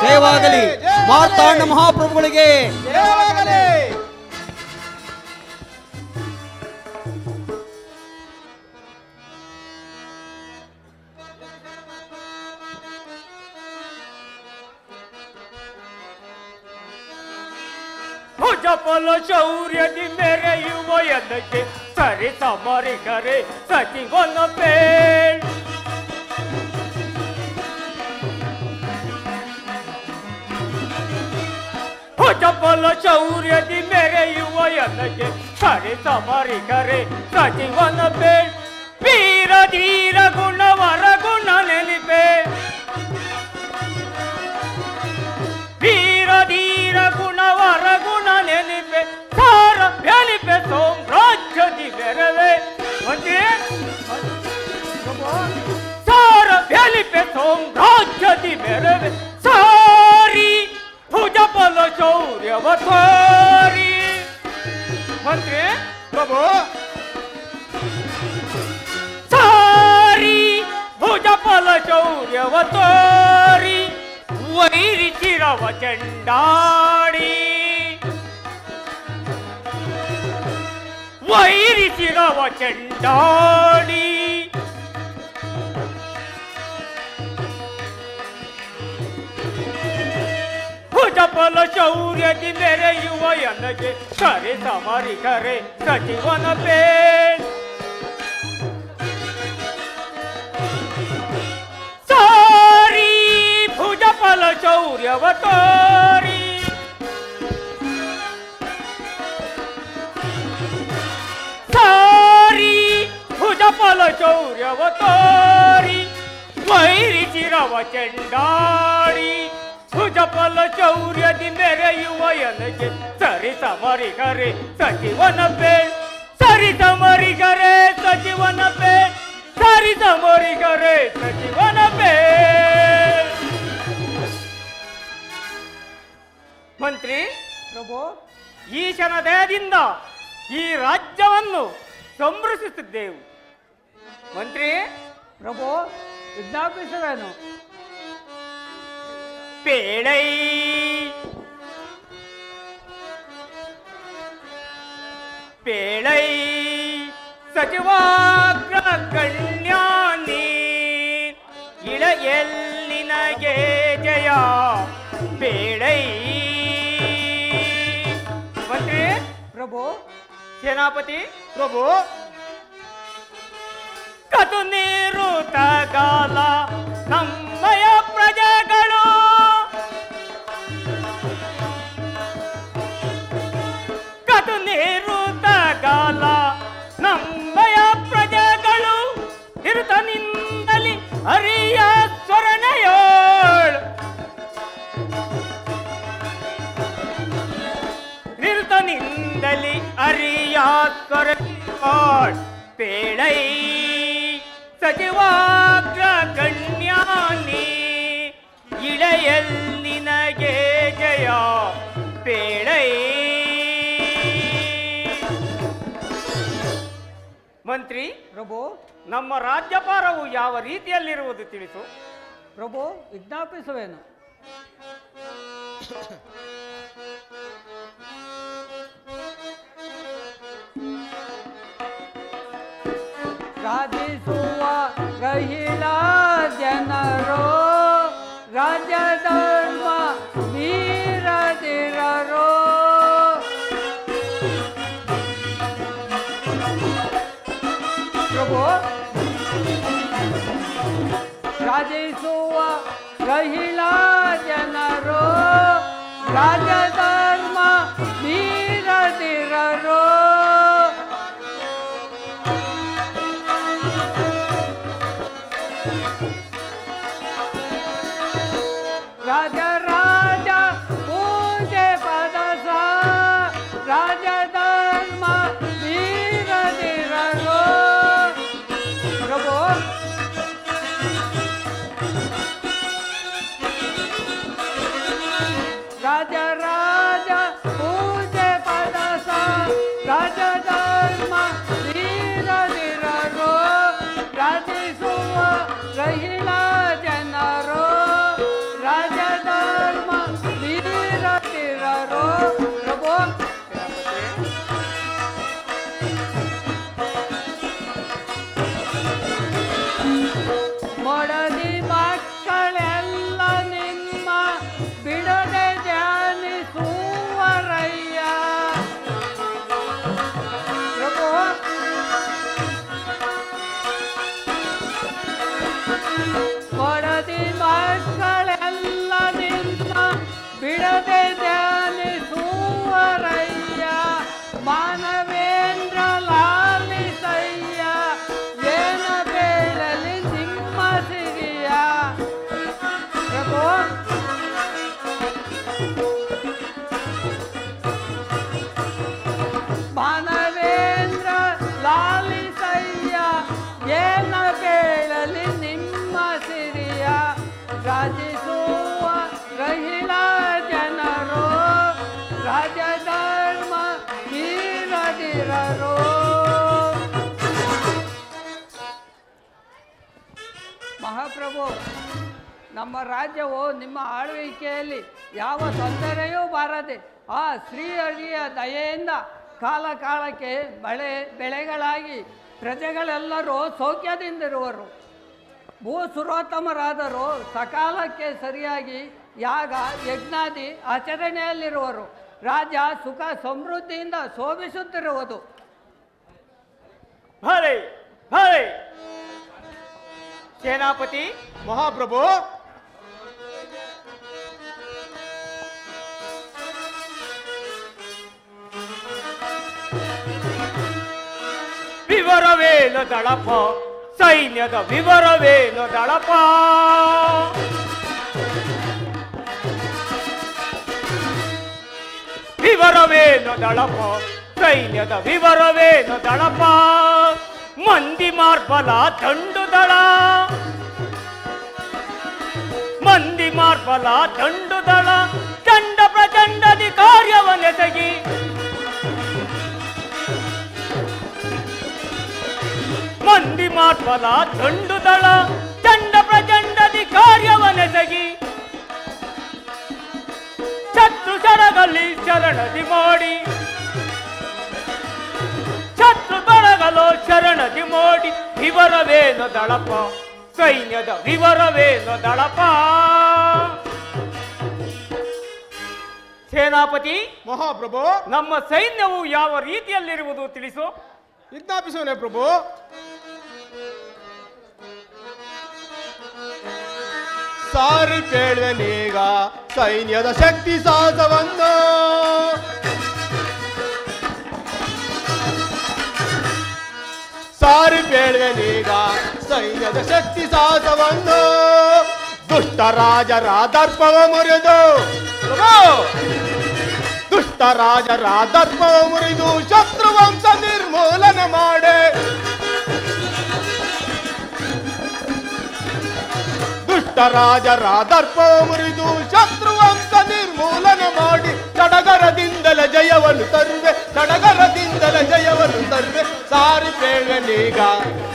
ಜಯವಾಗಲಿ, ಮಾರ್ತಾಂಡ ಮಹಾಪ್ರಭುಗಳಿಗೆ ಜಯವಾಗಲಿ. ಭುಜಬಲ ಶೌರ್ಯದಿ ಮೆರೆಯುವ ಎದಕ್ಕೆ ಸರಿ ಸಮರಿಗರೆ ಸಚಿವನ ಬೇಳ್. ಭುಜಬಲ ಶೌರ್ಯದಿ ಮೆರೆಯುವ ಎದಕ್ಕೆ ಸರಿ ಸಮರಿಗರೆ ಸಚಿವನ ಬೇಳ್. ವೀರ ಧೀರ ಗುಣವರ ಗುಣ ನೆಲಿಪೆ, ವೀರ ಧೀರ ಗುಣವರ ಗುಣ ನೆಲಿಪೆ, ಸಾರ ಬೆಲಿಪೆ ಸಾಮ್ರಾಜ್ಯದಿ ಬೆರವೆ. ಸಾರ ಬೆಲಿಪೆ ಸಾಮ್ರಾಜ್ಯದಿ ಬೆರವೆ. ಸಾರಿ ಭುಜಬಲ ಶೌರ್ಯವ ತೋರಿ. ಮಂತ್ರಿ ಪ್ರಭು, ಸಾರಿ ಭುಜಬಲ ಶೌರ್ಯವ ತೋರಿ. ವೈರಿ ಚಿರವ ಚಂಡಾಡಿ, ವೈರಿ ಚಿರವ ಚಂಡಾಡಿ. ಭುಜಬಲ ಶೌರ್ಯದಿ ಮೆರೆಯುವ ಎನಗೆ ಸರಿ ಸಮರಿಗರೆ ಸಚಿವನ ಬೇಳ್. ಸಾರಿ ಭುಜಬಲ ಶೌರ್ಯವ ತೋರಿ. ಸಾರಿ ಭುಜಬಲ ಶೌರ್ಯವ ತೋರಿ. ವೈರಿ ಚಿರವ ಚಂಡಾಡಿ. ಭುಜಬಲ ಶೌರ್ಯದಿ ಮೆರೆಯುವ ಎನಗೆ ಸರಿ ಸಮರಿಗರೆ ಸಚಿವನ ಬೇಳ್. ಸರಿ ಸಮರಿಗರೆ ಸಚಿವನ ಬೇಳ್. ಸರಿ ಸಮರಿಗರೆ ಸಚಿವನ ಬೇಳ್. ಮಂತ್ರಿ ಪ್ರಭು, ಈಶನ ದಯದಿಂದ ಈ ರಾಜ್ಯವನ್ನು ಸಂರಕ್ಷಿಸುತ್ತಿದ್ದೆವು. ಮಂತ್ರಿ ಪ್ರಭು, ವಿಜ್ಞಾಪಿಸುವೇನು? ಪೇಳೈ ಪೇಳೈ ಸಚಿವಾಗ್ರ ಕಲ್ಯಾಣಿ. ಇಳೆಯಲ್ಲಿನಗೆ ಜಯ ಪೇಳೈ. ಮಂತ್ರಿ ಪ್ರಭು, ಸೇನಾಪತಿ ಪ್ರಭು, ಕತು ನೀರು ತಗಾಲ ನಮ್ಮಯ ಪ್ರಜೆಗಳು. ಕತು ನೀರು ತಗಾಲ ನಮ್ಮಯ ಪ್ರಜೆಗಳು. ನಿರುತನಿಂದಲಿ ಹರಿಯ ಸ್ವರಣಯೋಳ್. ನಿರುತನಿಂದಲಿ ಹರಿಯ ಸ್ವರಣಯೋಳ್. ಪೇಳೈ ಸಚಿವಾಗ್ರ ಕನ್ಯಾನಿ. ಇಳೆಯಲ್ಲಿನಗೆ ಜಯ ಪೇಳೈ. ಮಂತ್ರಿ ಪ್ರಭು, ನಮ್ಮ ರಾಜ್ಯಭಾರವು ಯಾವ ರೀತಿಯಲ್ಲಿರುವುದು ತಿಳಿಸು. ಪ್ರಭು, ವಿಜ್ಞಾಪಿಸುವೇನು? ಸಾಧಿಸುವ ರಹಿಲ ಜನರು ರಾಜ್ಯ ಧರ್ಮ ಮೀರದಿರರು. ಪ್ರಭು, ರಾಜಿಸುವ ರಹಿಲಾ ಜನರು ರಾಜಧರ್ಮ ಮೀರದಿರರು ರಾಜ ರಾಜ ಪೂಜೆ ಪದಸ ರಾಜಧರ್ಮ ಮೀರದಿರರು ಪ್ರಭು ರಾಜ ರಾಜ ಪೂಜೆ ಪದಸ ರಾಜಧರ್ಮ ಮೀರದಿರರು ರಾಜಿಸುವ ರಹಿಲ ಜನರು ರಾಜಧರ್ಮ ಮೀರದಿರರು ಪ್ರಭು ಮೊಡದಿ ಮಕ್ಕಳೆಲ್ಲ ನಿಮ್ಮ ಬಿಡದೆ ಧ್ಯಾನಿಸುವರಯ್ಯ ಪ್ರಭು ಮೊಡದಿ ಮಕ್ಕಳೆಲ್ಲ ನಿಮ್ಮ ಬಿಡದೆ ಧ್ಯಾನಿಸುವರಯ್ಯ ಮಾನವೇಂದ್ರ ಲಾಲಿಸಯ್ಯ ಏನ ಬೇಳಲಿ ನಿಮ್ಮ ಸಿರಿಯ ಪ್ರಭು ಮಾನವೇಂದ್ರ ಲಾಲಿಸಯ್ಯ ಏನ ಬೇಳಲಿ ನಿಮ್ಮ ಸಿರಿಯ ರಾಜಿಸುವ ರಹಿಲ ಜನರು ರಾಜಧರ್ಮ ಮೀರದಿರರು ಮಹಾಪ್ರಭು ನಮ್ಮ ರಾಜ್ಯವು ನಿಮ್ಮ ಆಳ್ವಿಕೆಯಲ್ಲಿ ಯಾವ ತೊಂದರೆಯೂ ಬಾರದೆ ಆ ಶ್ರೀಹರಿಯ ದಯೆಯಿಂದ ಕಾಲ ಕಾಲಕ್ಕೆ ಬೆಳೆಗಳಾಗಿ ಪ್ರಜೆಗಳೆಲ್ಲರೂ ಸೌಖ್ಯದಿಂದಿರುವರು ಭೂಸುರೋತ್ತಮರಾದರೂ ಸಕಾಲಕ್ಕೆ ಸರಿಯಾಗಿ ಯಾಗ ಯಜ್ಞಾದಿ ಆಚರಣೆಯಲ್ಲಿರುವರು ರಾಜ್ಯ ಸುಖ ಸಮೃದ್ಧಿಯಿಂದ ಶೋಭಿಸುತ್ತಿರುವುದು ಭಲೆ ಭಲೆ ಸೇನಾಪತಿ ಮಹಾಪ್ರಭು ವಿವರವೇನು ದಳಪ ಸೈನ್ಯದ ವಿವರವೇನು ದಳಪ ವಿವರವೇನು ದಳಪ ಸೈನ್ಯದ ವಿವರವೇನು ದಳಪ ಮಂದಿ ಮಾರ್ಬಲ ದಂಡುದಳ ಮಂದಿ ಮಾರ್ಬಲ ದಂಡುದಳ ಚಂಡ ಪ್ರಚಂಡದಿ ಕಾರ್ಯವನ್ನೆಸಗಿ ಮಂದಿ ಮಾರ್ಬಲ ದಂಡುದಳ ಚಂಡ ಪ್ರಚಂಡದಿ ಕಾರ್ಯವನ್ನೆಸಗಿ ಶತ್ರು ಶರಗಲ್ಲಿ ಶರಣದಿ ಮಾಡಿ ಶತ್ರು ಬರಗಲು ಶರಣದಿ ಮಾಡಿ ವಿವರವೇನು ದಳಪ ಸೈನ್ಯದ ವಿವರವೇನು ದಳಪ ಸೇನಾಪತಿ ಮಹಾಪ್ರಭು ನಮ್ಮ ಸೈನ್ಯವು ಯಾವ ರೀತಿಯಲ್ಲಿರುವುದು ತಿಳಿಸು ವಿಜ್ಞಾಪಿಸುವನೆ ಪ್ರಭು ಸಾರಿ ಕೇಳುವನೀಗ ಸೈನ್ಯದ ಶಕ್ತಿ ಸಾಹಸವನ್ನು ಸಾರಿ ಕೇಳುವನೀಗ ಸೈನ್ಯದ ಶಕ್ತಿ ಸಾಹಸವನ್ನು ದುಷ್ಟ ರಾಜರ ದರ್ಪವ ಮುರಿದು ದುಷ್ಟ ರಾಜರ ದರ್ಪವ ಮುರಿದು ಶತ್ರುವಂಶ ನಿರ್ಮೂಲನ ಮಾಡೆ ದುಷ್ಟ ರಾಜರ ದರ್ಪವ ಮುರಿದು ಶತ್ರುವಂಶ ನಿರ್ಮೂಲನ ಮಾಡಿ ಸಡಗರದಿಂದಲೇ ಜಯವನ್ನು ತರುವೆ ಸಡಗರದಿಂದಲೇ ಜಯವನ್ನು ತರುವೆ ಸಾರಿ ಕೇಳುವೆನೀಗ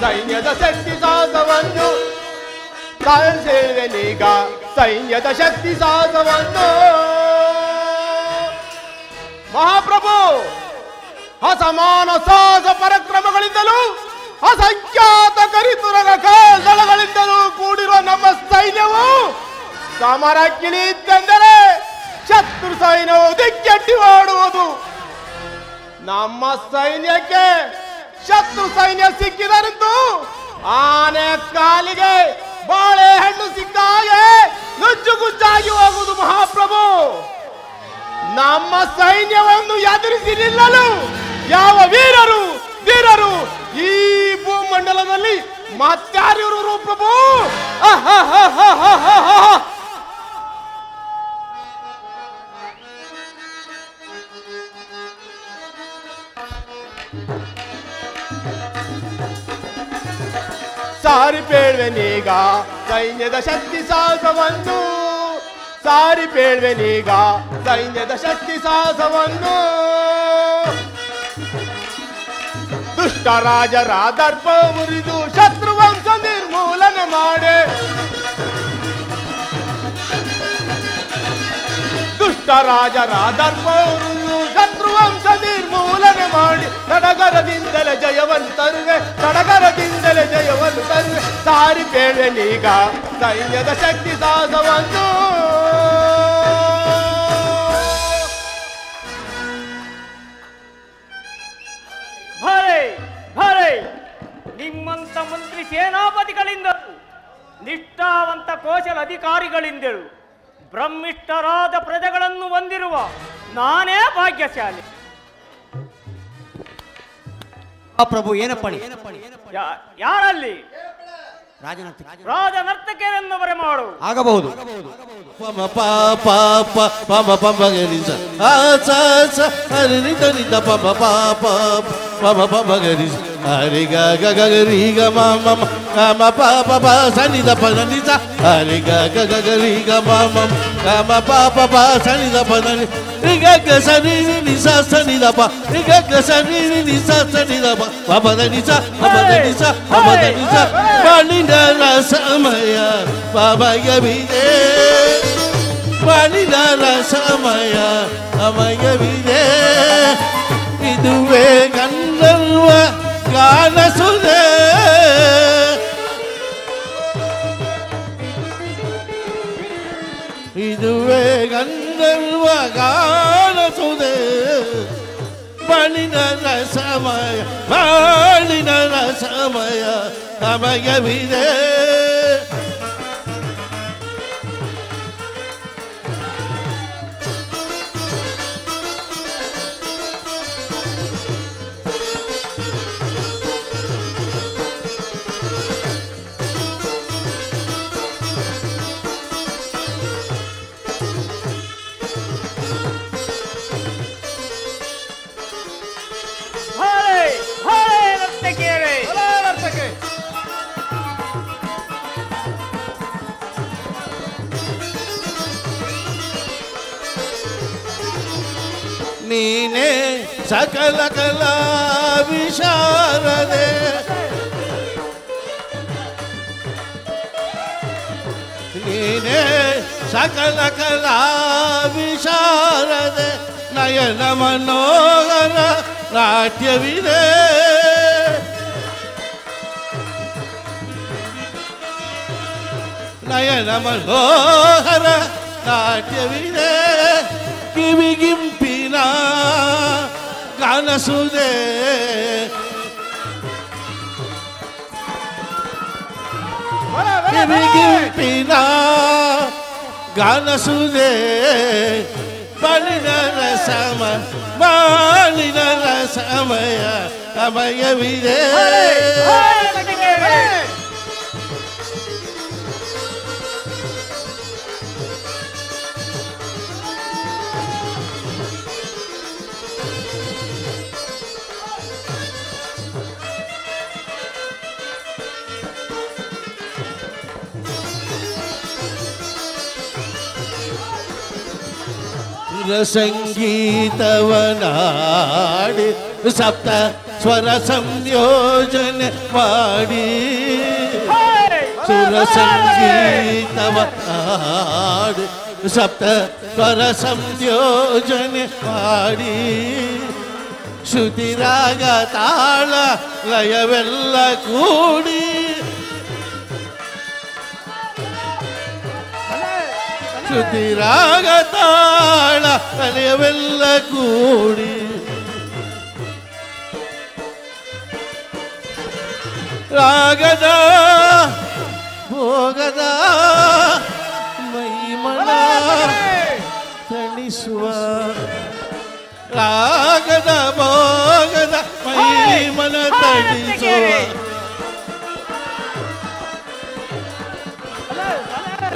ಸೈನ್ಯದ ಶಕ್ತಿ ಸಾಹಸವನ್ನು ಸಾರಿಸುವೆನೀಗ ಸೈನ್ಯದ ಶಕ್ತಿ ಸಾಹಸವನ್ನು ಮಹಾಪ್ರಭು ಅಸಮಾನ ಸಾಹಸ ಪರಾಕ್ರಮಗಳಿಂದಲೂ ಅಸಂಖ್ಯಾತ ಕರಿತುರರ ಕಾಲ್ದಳಗಳಿಂದಲೂ ಕೂಡಿರುವ ನಮ್ಮ ಸೈನ್ಯವು ಸಮರಕ್ಕಿಳಿಯಿತೆಂದರೆ ಶತ್ರು ಸೈನ್ಯವು ದಿಕ್ಕೆಟ್ಟಿ ಓಡುವುದು. ನಮ್ಮ ಸೈನ್ಯಕ್ಕೆ ಶತ್ರು ಸೈನ್ಯ ಸಿಕ್ಕಿದರಂತೂ ಆನೆ ಕಾಲಿಗೆ ಬಾಳೆಹಣ್ಣು ಸಿಕ್ಕಾಗೆ ನುಜ್ಜುಗುಜ್ಜಾಗಿ ಹೋಗುವುದು ಮಹಾಪ್ರಭು. ನಮ್ಮ ಸೈನ್ಯವನ್ನು ಎದುರಿಸಿ ನಿಲ್ಲಲು ಯಾವ ವೀರರು ಈ ಭೂಮಂಡಲದಲ್ಲಿ ಮತ್ತಾರಿವರು ಪ್ರಭು? ಸಾರಿ ಪೇಳ್ವೆನೀಗ ಸೈನ್ಯದ ಶಕ್ತಿ ಸಾಹಸವನ್ನು, ಸಾರಿ ಪೇಳ್ವೆನೀಗ ಸೈನ್ಯದ ಶಕ್ತಿ ಸಾಹಸವನ್ನು. ದುಷ್ಟ ರಾಜರ ದರ್ಪ ಮುರಿದು ಶತ್ರುವಂಶ ನಿರ್ಮೂಲನೆ ಮಾಡೆ, ದುಷ್ಟ ರಾಜರ ದರ್ಪ ಮುರಿದು ಶತ್ರುವಂಶ ನಿರ್ಮೂಲನೆ ಮಾಡಿ ಸಡಗರದಿಂದಲೇ ಜಯವನ್ನು ತರುವೆ, ಸಡಗರದಿಂದಲೇ ಜಯವನ್ನು ತರುವೆ. ಸಾರಿ ಪೇಳ್ವೆನೀಗ ಸೈನ್ಯದ ಶಕ್ತಿ ಸಾಹಸವನ್ನು. ನಿಮ್ಮಂತ ಮಂತ್ರಿ ಸೇನಾಪತಿಗಳಿಂದಲೂ ನಿಷ್ಠಾವಂತ ಕೌಶಲ ಅಧಿಕಾರಿಗಳಿಂದಲೂ ಬ್ರಹ್ಮಿಷ್ಠರಾದ ಪ್ರಜೆಗಳನ್ನು ಹೊಂದಿರುವ ನಾನೇ ಭಾಗ್ಯಶಾಲಿ. ಪ್ರಭು ಏನಪ್ಪಣಿ? ಯಾರಲ್ಲಿ? ರಾಜ ನರ್ತಕಿಯರನ್ನು ಬರೆ ಮಾಡು. ಆಗಬಹುದು. ಪಮ ಪಾಪ ಪಮ ಪಮ ಗರಿಸ ಆಸ ಹರಿ ತನಿತ ಪಮ ಪಾಪ ಪಮ ಪಮ ಗರಿಸ ಹರಿ ಗ ಗ ಗ ರಿ ಗ ಮ ಮ ಮ ಪಾಪ ಪ ಸನಿ ದ ಪ ನಿ ಸ ಹರಿ ಗ ಗ ಗ ರಿ ಗ ಮ ಮ ಮ ಪಾಪ ಪ ಸನಿ ದ ಪ ನಿ ರಿ ಗ ಗ ಸನಿ ನಿ ಸ ಸನಿ ದ ಪ ರಿ ಗ ಗ ಸನಿ ನಿ ಸ ಸನಿ ದ ಪ ಪ ಪ ನಿ ಸ ಪ ಪ ನಿ ಸ ಪ ಪ ನಿ ಸ ಬಾಲಿನ ರಸಮಯ ಬಾಬಾಯ ಬಿದೆ, ಬಾಲಿನ ರಸಮಯ ಅಮಯವಿದೆ. ಇದುವೇ ಗಂಧರ್ವ ಗಾನಸುದೆ, ಇದುವೇ ಗಂಧರ್ವ ಗಾನಸುದೆ. ಬಾಳಿನ ರಸಮಯ, ಬಾಳಿನ ರಸಮಯ ಅಮಯವಿದೆ. ನೀನೇ ಸಕಲ ಕಲಾ ವಿಶಾರದೆ, ನೀನೇ ಸಕಲ ಕಲಾ ವಿಶಾರದೆ. ನಯನ ಮನೋಹರ ನಾಟ್ಯವಿದೆ, ನಯನ ಮನೋಹರ ನಾಟ್ಯವಿದೆ. ಕಿವಿಗಿಂಪಿನ ಗಾನಸುದೆ, ಕಿವಿಗಿಂಪಿನ ಗಾನಸುದೆ. ಬಾಳಿನ ರಸಮ, ಬಾಳಿನ ರಸಮಯ ಅಮಯವಿದೆ. ಸಂಗೀತವನಾಡಿ ಸಪ್ತ ಸ್ವರ ಸಂಯೋಜನೆ ಮಾಡಿ, ಸುರ ಸಂಗೀತವನಾಡಿ ಸಪ್ತ ಸ್ವರ ಸಂಯೋಜನೆ ಮಾಡಿ. ಶ್ರುತಿ ರಾಗ ತಾಳ ಲಯವೆಲ್ಲ ಕೂಡಿ, ಶ್ರುತಿ ರಾಗ ತಾಳ ಲಯವೆಲ್ಲ ಕೂಡಿ. ರಾಗದ ಭೋಗದ ಮೈಮನ ತಣಿಸುವ ರಾಗದ ಭೋಗದ ಮೈಮನ ತಣಿಸುವ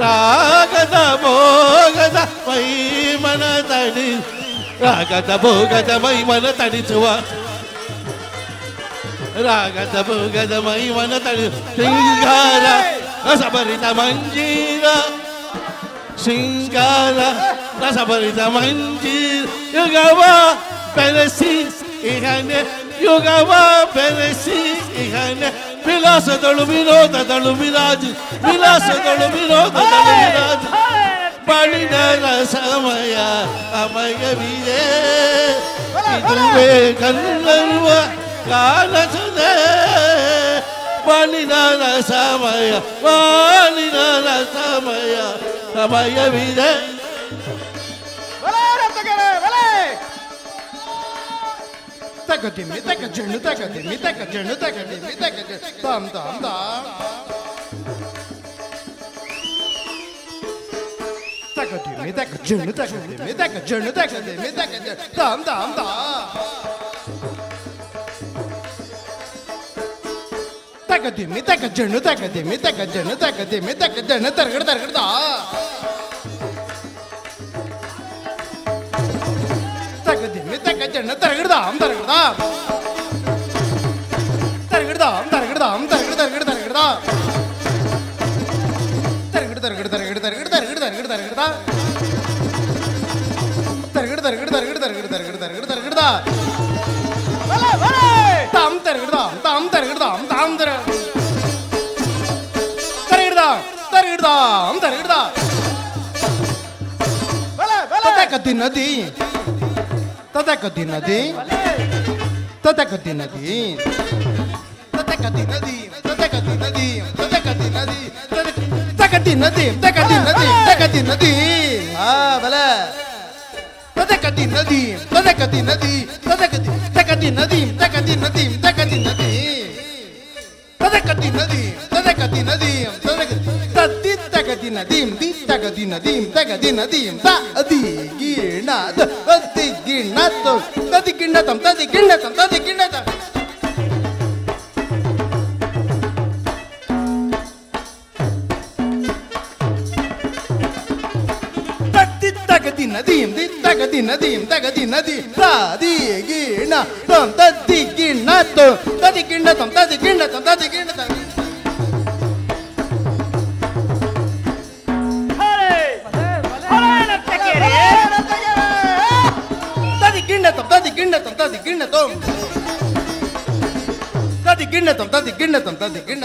ರಾಗದ ಭೋಗದ ಮೈಮನ ತಣಿ ರಾಗದ ಭೋಗದ ಮೈಮನ ತಣಿಸುವ ರಾಗದ ಭೋಗದ ಮೈಮನ ತಣಿ ಶೃಂಗಾರ ರಸಭರಿತ ಮಂಜೀರ ಶೃಂಗಾರ ರಸಭರಿತ ಮಂಜೀರ ಯುಗವ ಬೆರೆಸಿ ಇಹನೆ ಯುಗವ ಬೆರೆಸಿ ಇಹನೆ ವಿಲಾಸದಳು ವಿನೋದದಳು ವಿರಾಜು ವಿಲಾಸದಳು ವಿನೋದದಳು ವಿರಾಜು ಬಳಿದ ಸಮಯ ಅಮಯವಿದೆ ಇದುವೇ ಕನ್ನರುವ ಕಾಲಸದೆ ಬಳಿದ ಸಮಯ ಬಾಳಿದ ಸಮಯ ಸಮಯವಿದೆ ತಗದಿಮ್ಮಿ ತಗ ಜಣ್ಣು ತಗದಿಮ್ಮಿ ತಗ ಜಣ್ಣು ತಗದಿಮ್ಮಿ ತಗ ತಾಮ್ ತಾಮ್ ತಾಮ್ ತಗದಿಮ್ಮಿ ತಗ ಜಣ್ಣು ತಗದಿಮ್ಮಿ ತಗ ಜಣ್ಣು ತಗದಿಮ್ಮಿ ತಗ ತಾಮ್ ತಾಮ್ ತಾಮ್ ತಗದಿಮ್ಮಿ ತಗ ಜಣ್ಣು ತಗದಿಮ್ಮಿ ತಗ ಜಣ್ಣು ತಗದಿಮ್ಮಿ ತಗ ಜಣ್ಣು ತರಗಡ ತರಗಡ ತಗದಿಮ್ಮಿ ತಗ ಜಣ್ಣು ತರಗಡದಾಮ್ ತರಗಡದಾಮ್ ತರಗಡದಾಮ್ ತರಗಡದಾಮ್ ತರಗಡ ತರಗಡ ತರಗಡ ತರಗಡ ತರಗಡ ತರಗಡ ತರಗಡ ತರಗಡ ತರಗಡ ತರಗಡ ತರಗಡ ತರಗಡ ತರಗಡ ತರಗಡ ತರಗಡ ತರಗಡ ತಾಮ್ ತರಗಡದಾಮ್ ತಾಮ್ ತರಗಡದಾಮ್ ತಾಮ್ ತರಗಡದಾಮ್ ತರಗಡದಾಮ್ ತರಗಡ ತತಕತಿ ನದಿ ತತಕತಿ ನದಿ ತತಕತಿ ನದಿ ತತಕತಿ ನದಿ ತತಕತಿ ನದಿ ತತಕತಿ ನದಿ ತಕತಿ ನದಿ ತಕತಿ ನದಿ ತಕತಿ ನದಿ ಬಲ ತತಕತಿ ನದಿ ತತಕತಿ ನದಿ ತತಕತಿ ತಕತಿ ನದಿ ತಕತಿ ನದಿ ತಕತಿ ನದಿ ತತಕತಿ ನದಿ ತತಕತಿ ನದಿ ತತ್ತಿ ತಕತಿ ನದಿ ದಿ ತಕತಿ ನದಿ ತಕತಿ ನದಿ ತದಿ ಗಿಣ ತದಿ ಗಿಣ ತದಿ ಗಿಣ ತದಿ ಗಿಣ ತದಿ ಗಿಣ ತಗದಿ ನದೀಂ ದಿ ತಗದಿ ನದೀಂ ತಗದಿ ನದಿ ತದಿ ಗಿಣ ತದಿ ಗಿಣ ತದಿ ಗಿಣ ತದಿ ಗಿಣ ತದಿ ಗಿಣ ತದಿ ಗಿಣ ತದಿ ಗಿಣ ತದಿ ಗಿಣ ತದಿ ಗಿಣ ತದಿ ಗಿಣ ತದಿ ಗಿಣ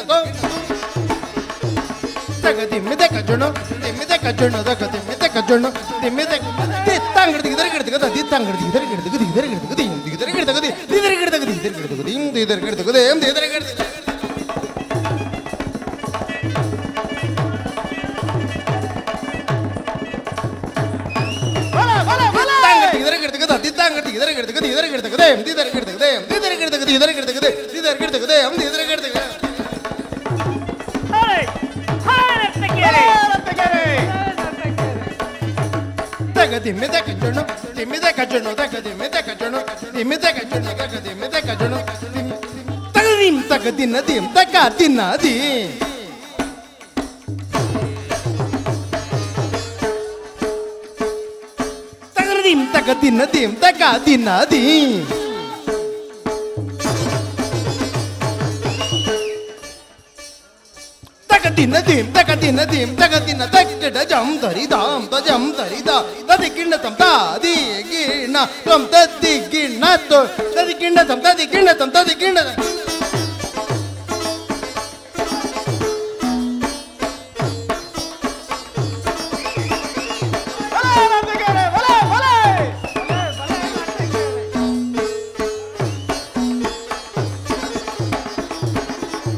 ತಗದಿ ಮಿದೆ ಕಜ್ಜೋಣ ತಿಮ್ಮಿದೆ ಕಜ್ಜೋಣ ತಗದಿ ಮಿದೆ ಕಜ್ಜೋಣ ತಿಮ್ಮಿದೆ ದಿತ್ತಂಗಡಿ ಇದರ ಗಿಡದ ಗದ ದಿತ್ತಂಗಡಿ ಇದರ ಗಿಡದ ಗದಿ ಇದರ ಗಿಡದ ಗದಿ ಇದರ ಗಿಡದ ಗದಿ ಇದರ ಗಿಡದ ಗದಿ ಇದರ ಗಿಡದ ಗದಿ ಇದರ ಗಿಡದ ಗದಿ ಇದರ ಗಿಡದ ಇದರ ಗಿಡದ ಗದ ದಿತ್ತಂಗಡಿ ಇದರ ಗಿಡದ ಗದಿ ಇದರ ಗಿಡದ ಗದಿ ಇದರ ಗಿಡದ ಗದಿ ಇದರ ಗಿಡದ ಗದಿ ಇದರ ಗಿಡದ ಗದಿ ಇದರ ಗಿಡದ ಗದಿ ಇದರ ಗಿಡದ ಗದಿ ತಗದಿ ಮಿದೆ ಕಜ್ಜೋಣ ತಿಮ್ಮಿದೆ ಕಜ್ಜೋಣ ತಗದಿ ಮಿದೆ ಕಜ್ಜೋಣ ತಿಮ್ಮಿದೆ ಕಜ್ಜೋಣ ತಗದಿ ಮಿದೆ ಕಜ್ಜೋಣ ತಗದಿಂ ತಗದಿ ನದಿಂ ತಗದಿ ನದಿ ತಗದಿಂ ತಗದಿ ನದಿಂ ತಗದಿ ನದಿ ತಗದಿ ನದಿಂ ತಗದಿ ನದಿಂ ತಗದಿ ನ ತಗಡ ಜಂ ಧರಿದಾಂ ತಜಂ ಧರಿದ ತದಿ ಗಿಣ್ಣ ತಂ ತದಿ ಗಿಣ್ಣ ತಂ ತದಿ ಗಿಣ್ಣ ತದಿ ಗಿಣ್ಣ ತಂ ತದಿ ಗಿಣ್ಣ ತಂ ತದಿ ಗಿಣ್ಣ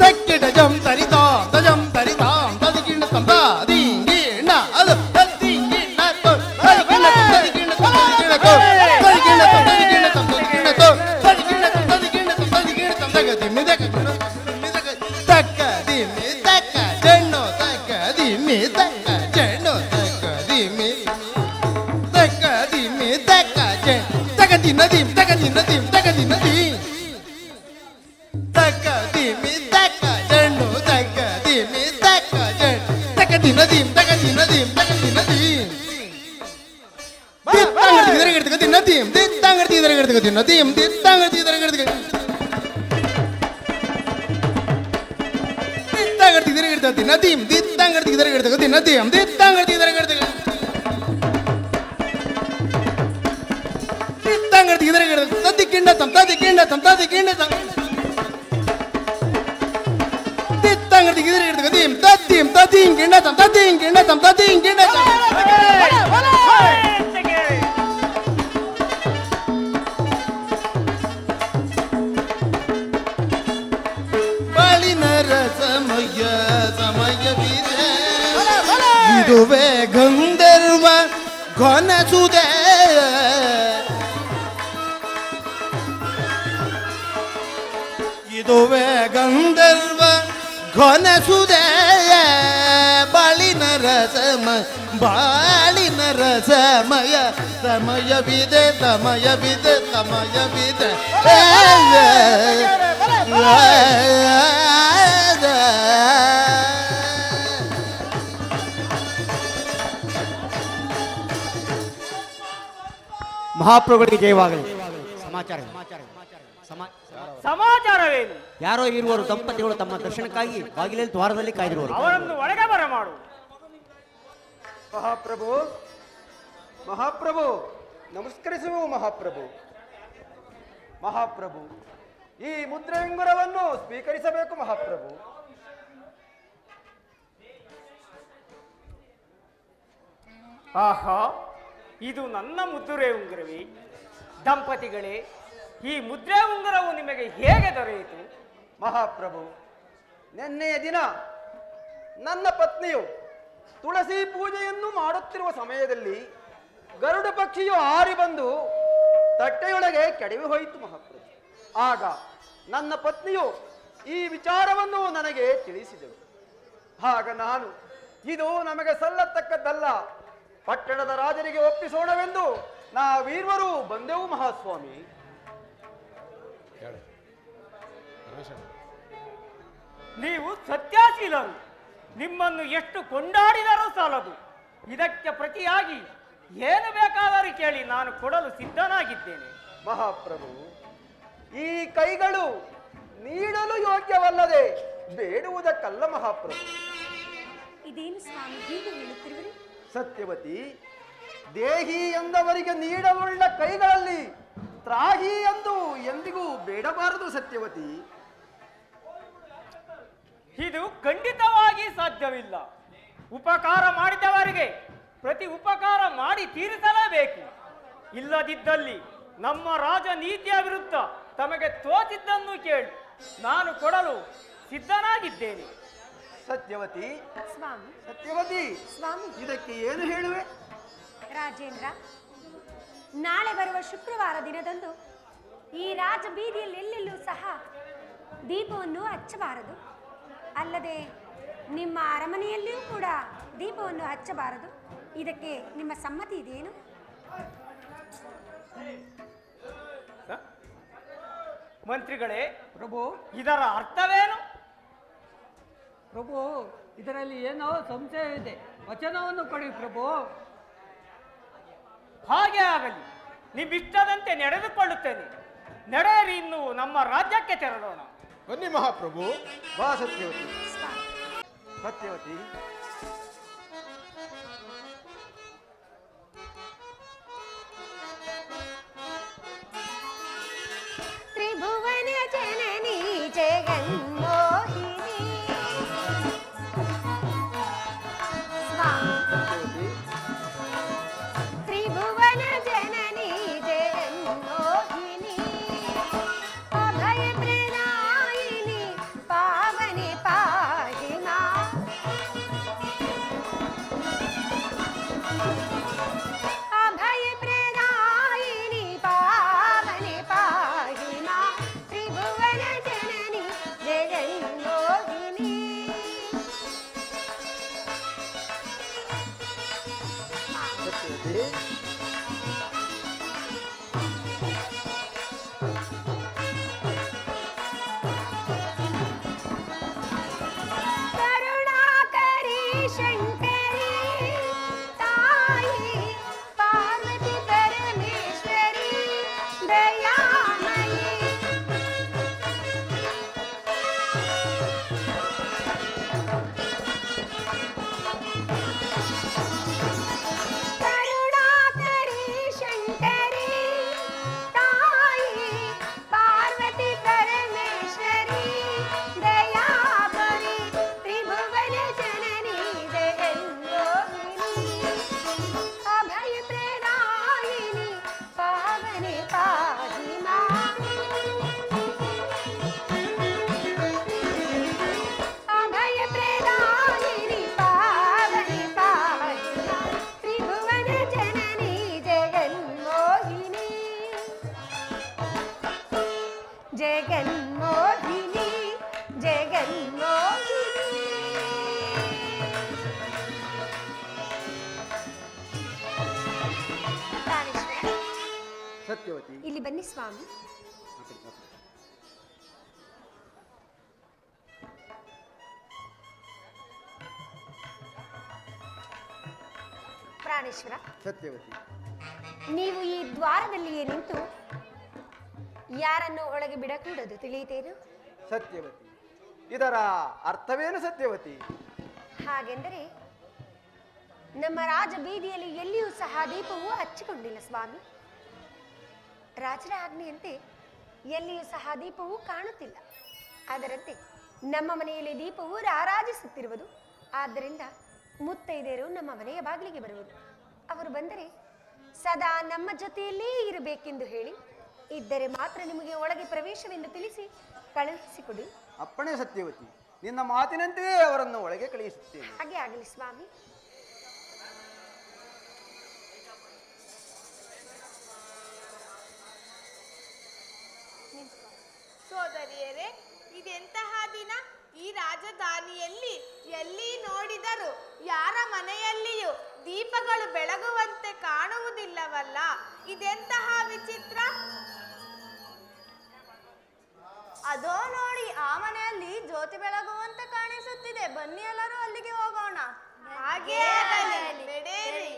ತಕ್ಕಿಡ ಜಂ ತರಿದಾಂ ತಜಂ ತರಿದಾಂ ತದಿ ಗಿಣ್ಣ ತಂ ತದಿ ಗಿಣ್ಣ ಅದು ತದಿ ಗಿಣ್ಣ ತದಿ ಗಿಣ್ಣ ತದಿ ಗಿಣ್ಣ ತದಿ ಗಿಣ್ಣ ತದಿ ಗಿಣ್ಣ ತದಿ ಗಿಣ್ಣ ತದಿ ಗಿಣ್ಣ ತದಿ ಗಿಣ್ಣ ತದಿ ಗಿಣ್ಣ ತದಿ ಗಿಣ್ಣ ತದಿ ಗಿಣ್ಣ ತಗದಿ ಮಿದಕ ತಕ್ಕದಿ ಮಿದಕ ಜಣ್ಣು ತಕ್ಕದಿ ತಗದಿ ನದೀಂ ತಗದಿ ನದೀಂ ತಗದಿ ನದೀಂ ದಿತ್ತಾಂಗರ್ತಿ ಇದರಗರ್ತಿ ನದೀಂ ದಿತ್ತಾಂಗರ್ತಿ ಇದರಗರ್ತಿ ನದೀಂ ದಿತ್ತಾಂಗರ್ತಿ ಇದರಗರ್ತಿ ದಿತ್ತಾಂಗರ್ತಿ ಇದರಗರ್ತಿ ನದೀಂ ದಿತ್ತಾಂಗರ್ತಿ ಇದರಗರ್ತಿ ನದೀಂ ದಿತ್ತಾಂಗರ್ತಿ ಇದರಗರ್ತಿ ದಿತ್ತಾಂಗರ್ತಿ ಇದರಗರ್ತಿ ತದಿ ಕಿಂಡ ತದಿ ಕಿಂಡ ದಿತ್ತಾಂಗರ್ತಿ ಇದರಗರ್ತಿ ನದೀಂ ತದೀಂ ತದೀಂ ಕಿಂಡ ತದೀಂ ಕಿಂಡ ಸಮಯವಿದೆ ಇದುವೇ ಗಂಧರ್ವ ಗೊನಸುದೆ ಇದುವೇ ಗಂಧರ್ವ ಗೊನಸುದೆ ಬಾಳಿನ ರಸಮಯ ಸಮಯವಿದೆ ಮಹಾಪ್ರಭುಗಳಿಗೆ ಜಯವಾಗಲಿ. ಸಮಾಚಾರವೇನು? ಯಾರೋ ಇರುವರು ದಂಪತಿಗಳು ತಮ್ಮ ದರ್ಶನಕ್ಕಾಗಿ ಬಾಗಿಲಲ್ಲಿ ದ್ವಾರದಲ್ಲಿ ಕಾಯ್ದಿರುವರು. ಅವರನ್ನು ಒಳಗೆ ಬರಮಾಡು. ಮಹಾಪ್ರಭು ನಮಸ್ಕರಿಸುವ ಮಹಾಪ್ರಭು ಈ ಮುದ್ರೆಂಗುರವನ್ನು ಸ್ವೀಕರಿಸಬೇಕು ಮಹಾಪ್ರಭು. ಆಹಾ, ಇದು ನನ್ನ ಮುದ್ರೆ ಉಂಗುರವೇ? ದಂಪತಿಗಳೇ, ಈ ಮುದ್ರೆ ಉಂಗುರವು ನಿಮಗೆ ಹೇಗೆ ದೊರೆಯಿತು? ಮಹಾಪ್ರಭು, ನಿನ್ನೆಯ ದಿನ ನನ್ನ ಪತ್ನಿಯು ತುಳಸಿ ಪೂಜೆಯನ್ನು ಮಾಡುತ್ತಿರುವ ಸಮಯದಲ್ಲಿ ಗರುಡ ಪಕ್ಷಿಯು ಹಾರಿ ಬಂದು ತಟ್ಟೆಯೊಳಗೆ ಕೆಡವಿ ಹೋಯಿತು ಮಹಾಪ್ರಭು. ಆಗ ನನ್ನ ಪತ್ನಿಯು ಈ ವಿಚಾರವನ್ನು ನನಗೆ ತಿಳಿಸಿದಳು. ಆಗ ನಾನು ಇದು ನಮಗೆ ಸಲ್ಲತಕ್ಕದ್ದಲ್ಲ, ಪಟ್ಟಣದ ರಾಜರಿಗೆ ಒಪ್ಪಿಸೋಣವೆಂದು ನಾವೀರ್ವರು ಬಂದೆವು ಮಹಾಸ್ವಾಮಿ. ನೀವು ಸತ್ಯಾಶೀಲರು. ನಿಮ್ಮನ್ನು ಎಷ್ಟು ಕೊಂಡಾಡಿದರೂ ಸಾಲದು. ಇದಕ್ಕೆ ಪ್ರತಿಯಾಗಿ ಏನು ಬೇಕಾದರೂ ಕೇಳಿ, ನಾನು ಕೊಡಲು ಸಿದ್ಧನಾಗಿದ್ದೇನೆ. ಮಹಾಪ್ರಭು, ಈ ಕೈಗಳು ನೀಡಲು ಯೋಗ್ಯವಲ್ಲದೆ ಬೇಡುವುದಕ್ಕಲ್ಲ ಮಹಾಪ್ರಭು. ಇದೇನು ಸ್ವಾಮಿ ಹೀಗೆ ಹೇಳುತ್ತಿರುವಿರಿ? ಸತ್ಯವತಿ, ದೇಹಿ ಎಂದವರಿಗೆ ನೀಡವುಳ್ಳ ಕೈಗಳಲ್ಲಿ ತ್ರಾಹಿ ಎಂದು ಎಂದಿಗೂ ಬೇಡಬಾರದು ಸತ್ಯವತಿ. ಇದು ಖಂಡಿತವಾಗಿ ಸಾಧ್ಯವಿಲ್ಲ. ಉಪಕಾರ ಮಾಡಿದವರಿಗೆ ಪ್ರತಿ ಉಪಕಾರ ಮಾಡಿ ತೀರಿಸಲೇಬೇಕು. ಇಲ್ಲದಿದ್ದಲ್ಲಿ ನಮ್ಮ ರಾಜನೀತಿಯ ವಿರುದ್ಧ ತಮಗೆ ತೋಚಿದ್ದನ್ನು ಕೇಳಿ ನಾನು ಕೊಡಲು ಸಿದ್ಧನಾಗಿದ್ದೇನೆ. ಸತ್ಯವತಿ ಸ್ವಾಮಿ, ಇದಕ್ಕೆ ಏನು ಹೇಳುವೆ? ರಾಜೇಂದ್ರ, ನಾಳೆ ಬರುವ ಶುಕ್ರವಾರ ದಿನದಂದು ಈ ರಾಜ ಬೀದಿಯಲ್ಲಿ ಎಲ್ಲೆಲ್ಲೂ ಸಹ ದೀಪವನ್ನು ಹಚ್ಚಬಾರದು. ಅಲ್ಲದೆ ನಿಮ್ಮ ಅರಮನೆಯಲ್ಲಿಯೂ ಕೂಡ ದೀಪವನ್ನು ಹಚ್ಚಬಾರದು. ಇದಕ್ಕೆ ನಿಮ್ಮ ಸಮ್ಮತಿ ಇದೆಯೇನು? ಮಂತ್ರಿಗಳೇ, ಪ್ರಭು, ಇದರ ಅರ್ಥವೇನು? ಪ್ರಭು, ಇದರಲ್ಲಿ ಏನೋ ಸಂಶಯವಿದೆ. ವಚನವನ್ನು ಕೊಡಿ ಪ್ರಭು. ಹಾಗೆ ಆಗಲಿ, ನಿಮ್ಮಿಷ್ಟದಂತೆ ನಡೆದುಕೊಳ್ಳುತ್ತೇನೆ. ನಡೆಯಿರಿ, ಇನ್ನು ನಮ್ಮ ರಾಜ್ಯಕ್ಕೆ ತೆರಳೋಣ. ಬನ್ನಿ ಮಹಾಪ್ರಭು. ಬಾ ಸತ್ಯವತಿ. ಸತ್ಯವತಿ, ತ್ರಿಭುವನ ಜನನಿ ಜಗನ್ಮೋಹಿನಿ ತ್ರಿಭುವನ ಜನನಿ ಜಗನ್ಮೋಹಿನಿ ಅಭಯ ಪ್ರದಾಯಿನಿ ಪಾವನಿ ಪಾಹಿ ಮಾಂ. ಅಭಯ ಪ್ರದಾಯಿನಿ ಪಾವನಿ ಪಾಹಿ ಮಾಂ. ತ್ರಿಭುವನ ಜನನಿ ಜಗನ್ಮೋಹಿನಿ. ಸತ್ಯವತಿ, ಕರುಣಾಕರಿ ಶಂಕರಿ ತಾಯಿ ಪಾರ್ವತಿ ಪರಮೇಶ್ವರಿ ದಯಾಮಯಿ ಕರುಣಾಕರಿ ಶಂಕರಿ ತಾಯಿ ಪಾರ್ವತಿ ಪರಮೇಶ್ವರಿ ದಯಾಮಯಿ ತ್ರಿಭುವನ ಜನನಿ ಜಗನ್ಮೋಹಿನಿ ಅಭಯ ಪ್ರದಾಯಿನಿ ಪಾವನಿ ಪಾಹಿ ಮಾಂ ಅಭಯ ಪ್ರದಾಯಿನಿ ಪಾವನಿ ಪಾಹಿ ಮಾಂ ತ್ರಿಭುವನ ಜನನಿ ಜಗನ್ಮೋಹಿನಿ ಜಗನ್ಮೋಹಿನಿ ಜಗನ್ಮೋಹಿನಿ ಪ್ರಾಣೇಶ್ವರ, ಸತ್ಯವತಿ ಇಲ್ಲಿ ಬನ್ನಿ ಸ್ವಾಮಿ. ಪ್ರಾಣೇಶ್ವರ, ಸತ್ಯವತಿ ನೀವು ಈ ದ್ವಾರದಲ್ಲಿಯೇ ನಿಂತು ಯಾರನ್ನು ಒಳಗೆ ಬಿಡಕೂಡದು, ತಿಳಿಯಿತೇನು? ಸತ್ಯವತಿ ಇದರ ಅರ್ಥವೇನು ಸತ್ಯವತಿ? ಹಾಗೆಂದರೆ ನಮ್ಮ ರಾಜ ಬೀದಿಯಲ್ಲಿ ಎಲ್ಲಿಯೂ ಸಹ ದೀಪವು ಹಚ್ಚಿಕೊಂಡಿಲ್ಲ ಸ್ವಾಮಿ. ರಾಜರ ಆಜ್ಞೆಯಂತೆ ಎಲ್ಲಿಯೂ ಸಹ ದೀಪವು ಕಾಣುತ್ತಿಲ್ಲ. ಅದರಂತೆ ನಮ್ಮ ಮನೆಯಲ್ಲಿ ದೀಪವು ರಾರಾಜಿಸುತ್ತಿರುವುದು. ಆದ್ದರಿಂದ ಮುತ್ತೈದೆಯರು ನಮ್ಮ ಮನೆಯ ಬಾಗಿಲಿಗೆ ಬರುವುದು. ಅವರು ಬಂದರೆ ಸದಾ ನಮ್ಮ ಜೊತೆಯಲ್ಲೇ ಇರಬೇಕೆಂದು ಹೇಳಿ, ಇದ್ದರೆ ಮಾತ್ರ ನಿಮಗೆ ಒಳಗೆ ಪ್ರವೇಶವೆಂದು ತಿಳಿಸಿ ಕಳುಹಿಸಿಕೊಡಿ. ಅಪ್ಪಣೆ ಸತ್ಯವತಿ, ನಿನ್ನ ಮಾತಿನಂತೆಯೇ ಅವರನ್ನು ಒಳಗೆ ಕಳುಹಿಸುತ್ತೇನೆ. ಹಾಗೆ ಆಗಲಿ ಸ್ವಾಮಿ. ಸೋದರಿಯರೇ, ಇದೆಂತಹ ದಿನ! ಈ ರಾಜಧಾನಿಯಲ್ಲಿ ಎಲ್ಲಿ ನೋಡಿದರೂ ಯಾರ ಮನೆಯಲ್ಲಿಯೂ ದೀಪಗಳು ಬೆಳಗುವಂತೆ ಕಾಣುವುದಿಲ್ಲವಲ್ಲ. ಇದೆಂತಹ ವಿಚಿತ್ರ! ಅದೋ ನೋಡಿ, ಆ ಮನೆಯಲ್ಲಿ ಜ್ಯೋತಿ ಬೆಳಗುವಂತೆ ಕಾಣಿಸುತ್ತಿದೆ. ಬನ್ನಿ ಎಲ್ಲರೂ ಅಲ್ಲಿಗೆ ಹೋಗೋಣ. ಹಾಗೇ ನಡೆಯಿರಿ.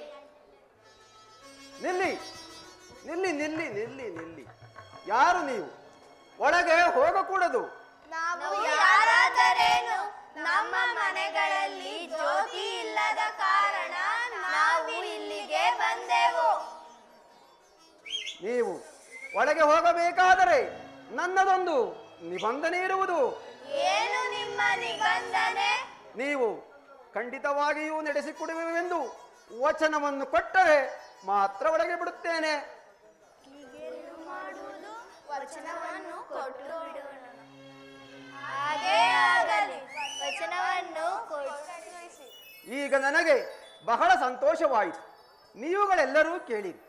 ನಿಲ್ಲಿ ನಿಲ್ಲಿ ನಿಲ್ಲಿ ನಿಲ್ಲಿ ನಿಲ್ಲಿ. ಯಾರು ನೀವು? ಒಳಗೆ ಹೋಗಕೂಡದು. ನಾವು ಯಾರಾದರೇನು? ನಮ್ಮ ಮನೆಗಳಲ್ಲಿ ಜ್ಯೋತಿ ಇಲ್ಲದ ಕಾರಣ ನಾವು ಇಲ್ಲಿಗೆ ಬಂದೆವು. ನೀವು ಒಳಗೆ ಹೋಗಬೇಕಾದರೆ ನನ್ನದೊಂದು ನಿಬಂಧನೆ ಇರುವುದು. ಏನು ನಿಮ್ಮ ನಿಬಂಧನೆ? ನೀವು ಖಂಡಿತವಾಗಿಯೂ ನಡೆಸಿಕೊಡುವೆವೆಂದು ವಚನವನ್ನು ಕೊಟ್ಟರೆ ಮಾತ್ರ ಒಳಗೆ ಬಿಡುತ್ತೇನೆ. ವಚನವನ್ನು ಕೊಟ್ಟು ಬಿಡೋಣ. ಹಾಗೇ ಆಗಲಿ. ವಚನವನ್ನು ಕೊಟ್ಟು. ಈಗ ನನಗೆ ಬಹಳ ಸಂತೋಷವಾಯಿತು. ನೀವುಗಳೆಲ್ಲರೂ ಕೇಳಿರಿ.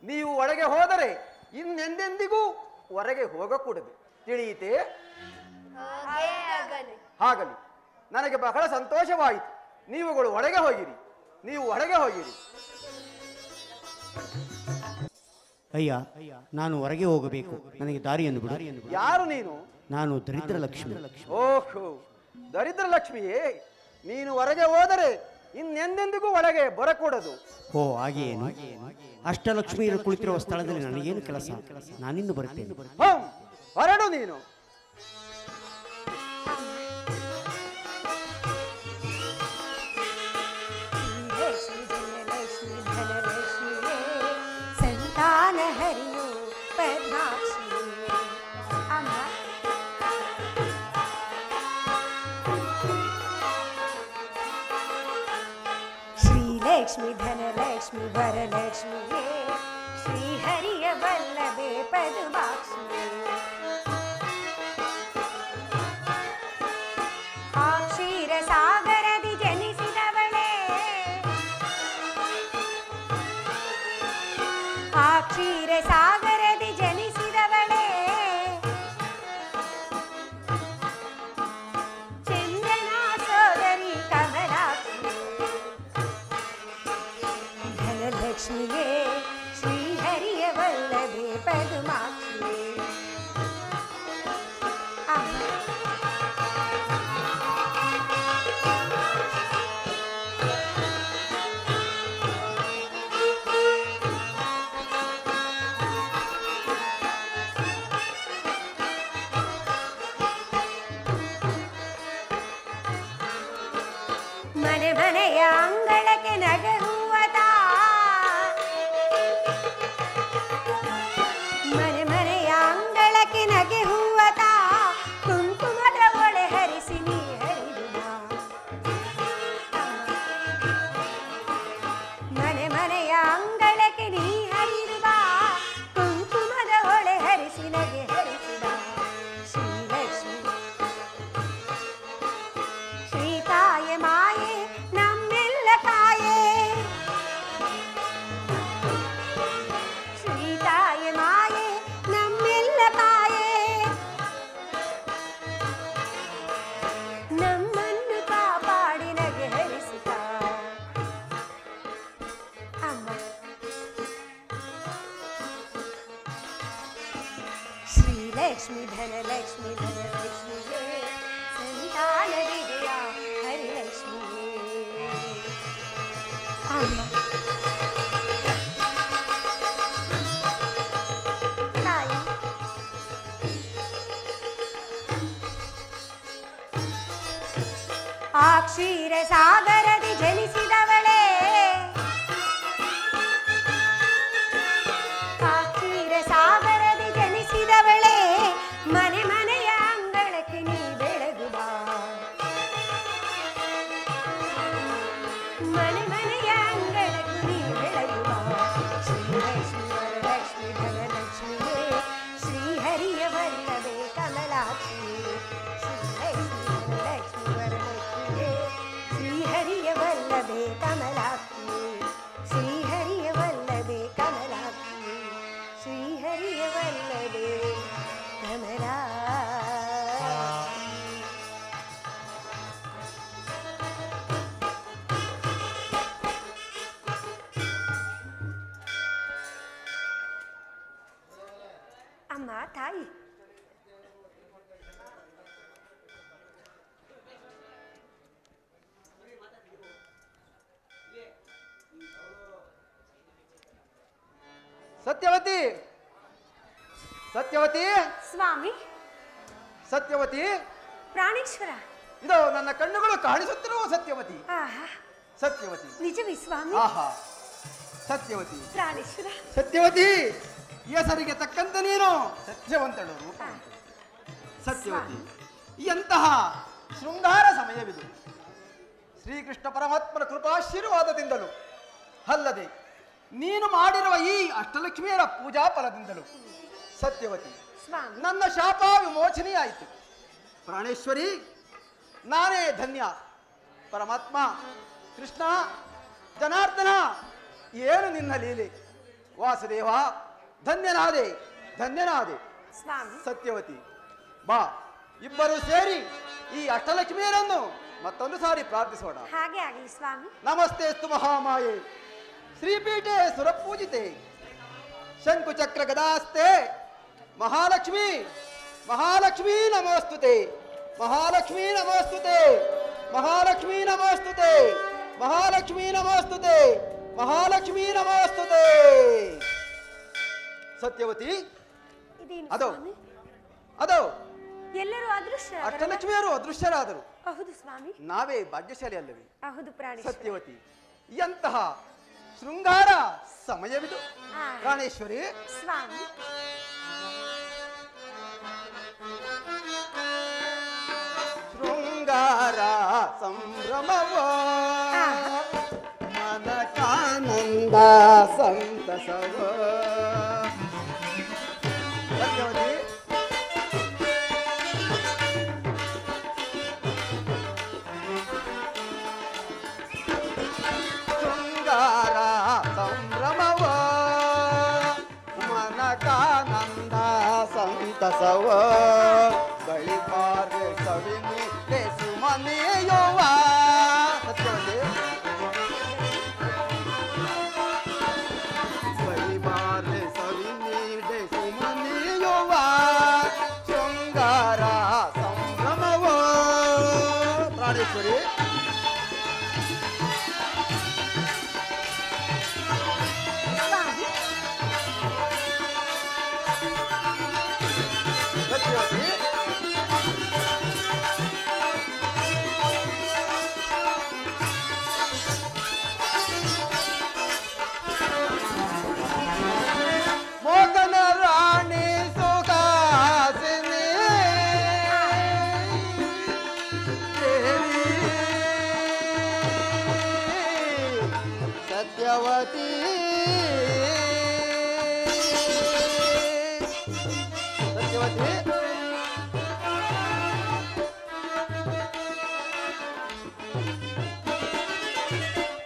ನೀವು ಒಳಗೆ ಹೋದರೆ ಇನ್ನೆಂದೆಂದಿಗೂ ಹೊರಗೆ ಹೋಗಕೂಡದು, ತಿಳಿಯಿತೆ? ಹಾಗಲಿ. ನನಗೆ ಬಹಳ ಸಂತೋಷವಾಯಿತು. ನೀವುಗಳು ಒಳಗೆ ಹೋಗಿರಿ. ನೀವು ಒಳಗೆ ಹೋಗಿರಿ. ಅಯ್ಯ, ನಾನು ಹೊರಗೆ ಹೋಗಬೇಕು. ನನಗೆ ದಾರಿಯನ್ನು ಬಿಡು. ಯಾರು ನೀನು? ನಾನು ದರಿದ್ರ ಲಕ್ಷ್ಮಿ. ಓಹೋ, ದರಿದ್ರ ಲಕ್ಷ್ಮಿಯೇ, ನೀನು ಹೊರಗೆ ಹೋದರೆ ಇನ್ನೆಂದೆಂದಿಗೂ ಒಳಗೆ ಬರಕೂಡದು. ಓ, ಹಾಗೇನು? ಅಷ್ಟಲಕ್ಷ್ಮಿಯರು ಕುಳಿತಿರುವ ಸ್ಥಳದಲ್ಲಿ ನನಗೇನು ಕೆಲಸ? ನಾನಿನ್ನು ಬರುತ್ತೇನೆ. ಹೊರಡು ನೀನು. ಸಂತಾನ ಹರಿಯು ಪದ್ಮಾಕ್ಷಿ ಅಮ್ಮ. ಶ್ರೀಲಕ್ಷ್ಮಿ ಧನಲಕ್ಷ್ಮಿ ವರಲಕ್ಷ್ಮಿಯೇ ಶ್ರೀಹರಿಯ ವಲ್ಲಭೆ ಪದ್ಮಾಕ್ಷಿಯೇ ಆ ಕ್ಷೀರ ಸಾಗರದಿ ಜನಿಸಿದವಳೇ ಆ ಕ್ಷೀರ ಸಾಗರದಿ ಜನಿಸಿದವಳೇ ಚಂದ್ರನ ಸೋದರಿ ಕಮಲಾಕ್ಷಿ ಧನಲಕ್ಷ್ಮಿಯೇ ಶ್ರೀಹರಿಯ ವಲ್ಲಭೆ ಪದ್ಮಾಕ್ಷಿಯೇ ಮನೆ ಮನೆಯ ಅಂಗಳಕ್ಕೆ ನಗೆ ಹೂವದ ಮನೆ ಮನೆಯ ಅಂಗಳಕ್ಕೆ ನಗೆ ಹೂವದ ಕುಂಕುಮದ ಒಳೆ ಹರಿಸಿ ನೀ ಹರಿಯುವ ಮನೆ ಮನೆಯ ಅಂಗಳಕ್ಕೆ ನೀ ಹರಿಯುವ ಕುಂಕುಮದ ಒಳೆ ಹರಿಸಿ ನಗೆ ಹರಿಸಿದ ಶ್ರೀಲಕ್ಷ್ಮಿ ಶ್ರೀತಾಯ ಮಾಯೆ ನಮ್ಮೆಲ್ಲ ತಾಯೇ ಶ್ರೀತಾಯ ಮಾಯೆ ನಮ್ಮೆಲ್ಲ ತಾಯೇ ನಮ್ಮನ್ನು ಕಾಪಾಡಿ ನಗೆ ಹರಿಸಿದ ಅಮ್ಮ ಶ್ರೀಲಕ್ಷ್ಮಿ ಧನಲಕ್ಷ್ಮಿ ಧನಲಕ್ಷ್ಮಿಯೇ ಸಂತಾನ ವಿಜಯ ಹರಿಲಕ್ಷ್ಮಿಯೇ ಅಮ್ಮ ತಾಯಿ ಆ ಕ್ಷೀರ ಸಾಗರದಿ ಜನಿಸಿದವಳೇ ಆ ಕ್ಷೀರ ಸಾಗರದಿ ಜನಿಸಿದವಳೇ ಮನೆ ಮನೆಯ ಅಂಗಳಕ್ಕೆ ನೀ ಬೆಳಗುವ ಮನೆ ಮನೆಯ ಅಂಗಳಕ್ಕೆ ನೀ ಬೆಳಗುವ ಶ್ರೀಲಕ್ಷ್ಮಿ ವರಲಕ್ಷ್ಮಿ ಧನಲಕ್ಷ್ಮಿಯೇ ಶ್ರೀಹರಿಯ ವಲ್ಲಭೆ ಕಮಲಾಕ್ಷಿ ಶ್ರೀಲಕ್ಷ್ಮಿ ಧನಲಕ್ಷ್ಮಿ ವರಲಕ್ಷ್ಮಿಯೇ ಶ್ರೀಹರಿಯ ವಲ್ಲಭೆ ಕಮಲಾಕ್ಷಿ ಶ್ರೀಹರಿಯ ವಲ್ಲಭೆ ಕಮಲಾಕ್ಷಿ ಶ್ರೀಹರಿಯ ವಲ್ಲಭೆ ಕಮಲಾ ಅಮ್ಮ ತಾಯಿ ಸತ್ಯವತಿ ಸತ್ಯವತಿ ಸ್ವಾಮಿ ಸತ್ಯವತಿ ಪ್ರಾಣೇಶ್ವರ ಇದು ನನ್ನ ಕಣ್ಣುಗಳು ಕಾಣಿಸುತ್ತಿರುವ ಸತ್ಯವತಿ ಆಹಾ ಸತ್ಯವತಿ ನಿಜವೇ ಸ್ವಾಮಿ ಆಹಾ ಸತ್ಯವತಿ ಪ್ರಾಣೇಶ್ವರ ಸತ್ಯವತಿ ಹೆಸರಿಗೆ ತಕ್ಕಂತೆ ನೀನು ಸತ್ಯವಂತಳು ರೂಪ ಸತ್ಯವತಿ ಎಂತಹ ಶೃಂಗಾರ ಸಮಯವಿದು ಶ್ರೀಕೃಷ್ಣ ಪರಮಾತ್ಮನ ಕೃಪಾಶೀರ್ವಾದದಿಂದಲೂ ಅಲ್ಲದೆ ನೀನು ಮಾಡಿರುವ ಈ ಅಷ್ಟಲಕ್ಷ್ಮಿಯರ ಪೂಜಾ ಫಲದಿಂದಲೂ ಸತ್ಯವತಿ ಸ್ವಾಮಿ ನನ್ನ ಶಾಪ ವಿಮೋಚನೆಯಾಯಿತು ಪ್ರಾಣೇಶ್ವರಿ ನಾನೇ ಧನ್ಯ ಪರಮಾತ್ಮ ಕೃಷ್ಣ ಜನಾರ್ದನ ಏನು ನಿನ್ನ ಲೀಲೆ ವಾಸುದೇವ ಧನ್ಯನಾದೆ ಧನ್ಯನಾದೆ ಸ್ವಾಮಿ ಸತ್ಯವತಿ ಬಾ ಇಬ್ಬರು ಸೇರಿ ಈ ಅಷ್ಟಲಕ್ಷ್ಮಿಯರನ್ನು ಮತ್ತೊಂದು ಸಾರಿ ಪ್ರಾರ್ಥಿಸೋಣ ಹಾಗೆ ಆಗಲಿ ಸ್ವಾಮಿ ನಮಸ್ತೆಸ್ತು ಮಹಾಮಾಯೆ ಶ್ರೀಪೀಠೆ ಸುರಪೂಜಿತೆ ಶಂಕುಚಕ್ರ ಗದಾಸ್ತೆ ಮಹಾಲಕ್ಷ್ಮಿ ಮಹಾಲಕ್ಷ್ಮೀ ನಮೋಸ್ತುತೆ ಮಹಾಲಕ್ಷ್ಮೀ ನಮೋಸ್ತುತೆ ಮಹಾಲಕ್ಷ್ಮೀ ನಮೋಸ್ತುತೆ ಮಹಾಲಕ್ಷ್ಮೀ ನಮೋಸ್ತುತೆ ಮಹಾಲಕ್ಷ್ಮೀ ನಮೋಸ್ತುತೆ ಸತ್ಯವತಿ ಇದೇನು ಅದು ಸ್ವಾಮಿ ಅದು ಎಲ್ಲರೂ ಅದೃಶ್ಯ ಅಷ್ಟಲಕ್ಷ್ಮಿಯರು ಅದೃಶ್ಯರಾದರು ಹೌದು ಸ್ವಾಮಿ ನಾವೇ ಭಾಗ್ಯಶಾಲಿ ಅಲ್ಲವೇ ಹೌದು ಪ್ರಾಣೇಶ್ವರ ಸತ್ಯವತಿ ಎಂತಹ ಶೃಂಗಾರ ಸಮಯವಿದು ಆ. ಪ್ರಾಣೇಶ್ವರಿ ಸ್ವಾಮಿ ಶೃಂಗಾರ ಸಂಭ್ರಮವೋ ಮನಕಾನಂದ ಸಂತಸವೋ ಸತ್ಯವತಿ ಶೃಂಗಾರ ಸಂಭ್ರಮವೋ ಮನಕಾನಂದ ಸಂತಸವ ಬಳಿಪಾರೆ ಸವಿನಿ ಸುಮನೆಯುವ ಸತ್ಯವತಿ ಬಳಿಪಾರೆ ಸವಿನಿ ಸುಮನೆಯುವ ಶೃಂಗಾರ ಸಂಭ್ರಮವ ಪ್ರಾಣೇಶ್ವರಿ ಸ್ವಾಮಿ ಸತ್ಯವತಿ ಸತ್ಯವತಿ ಸತ್ಯವತಿ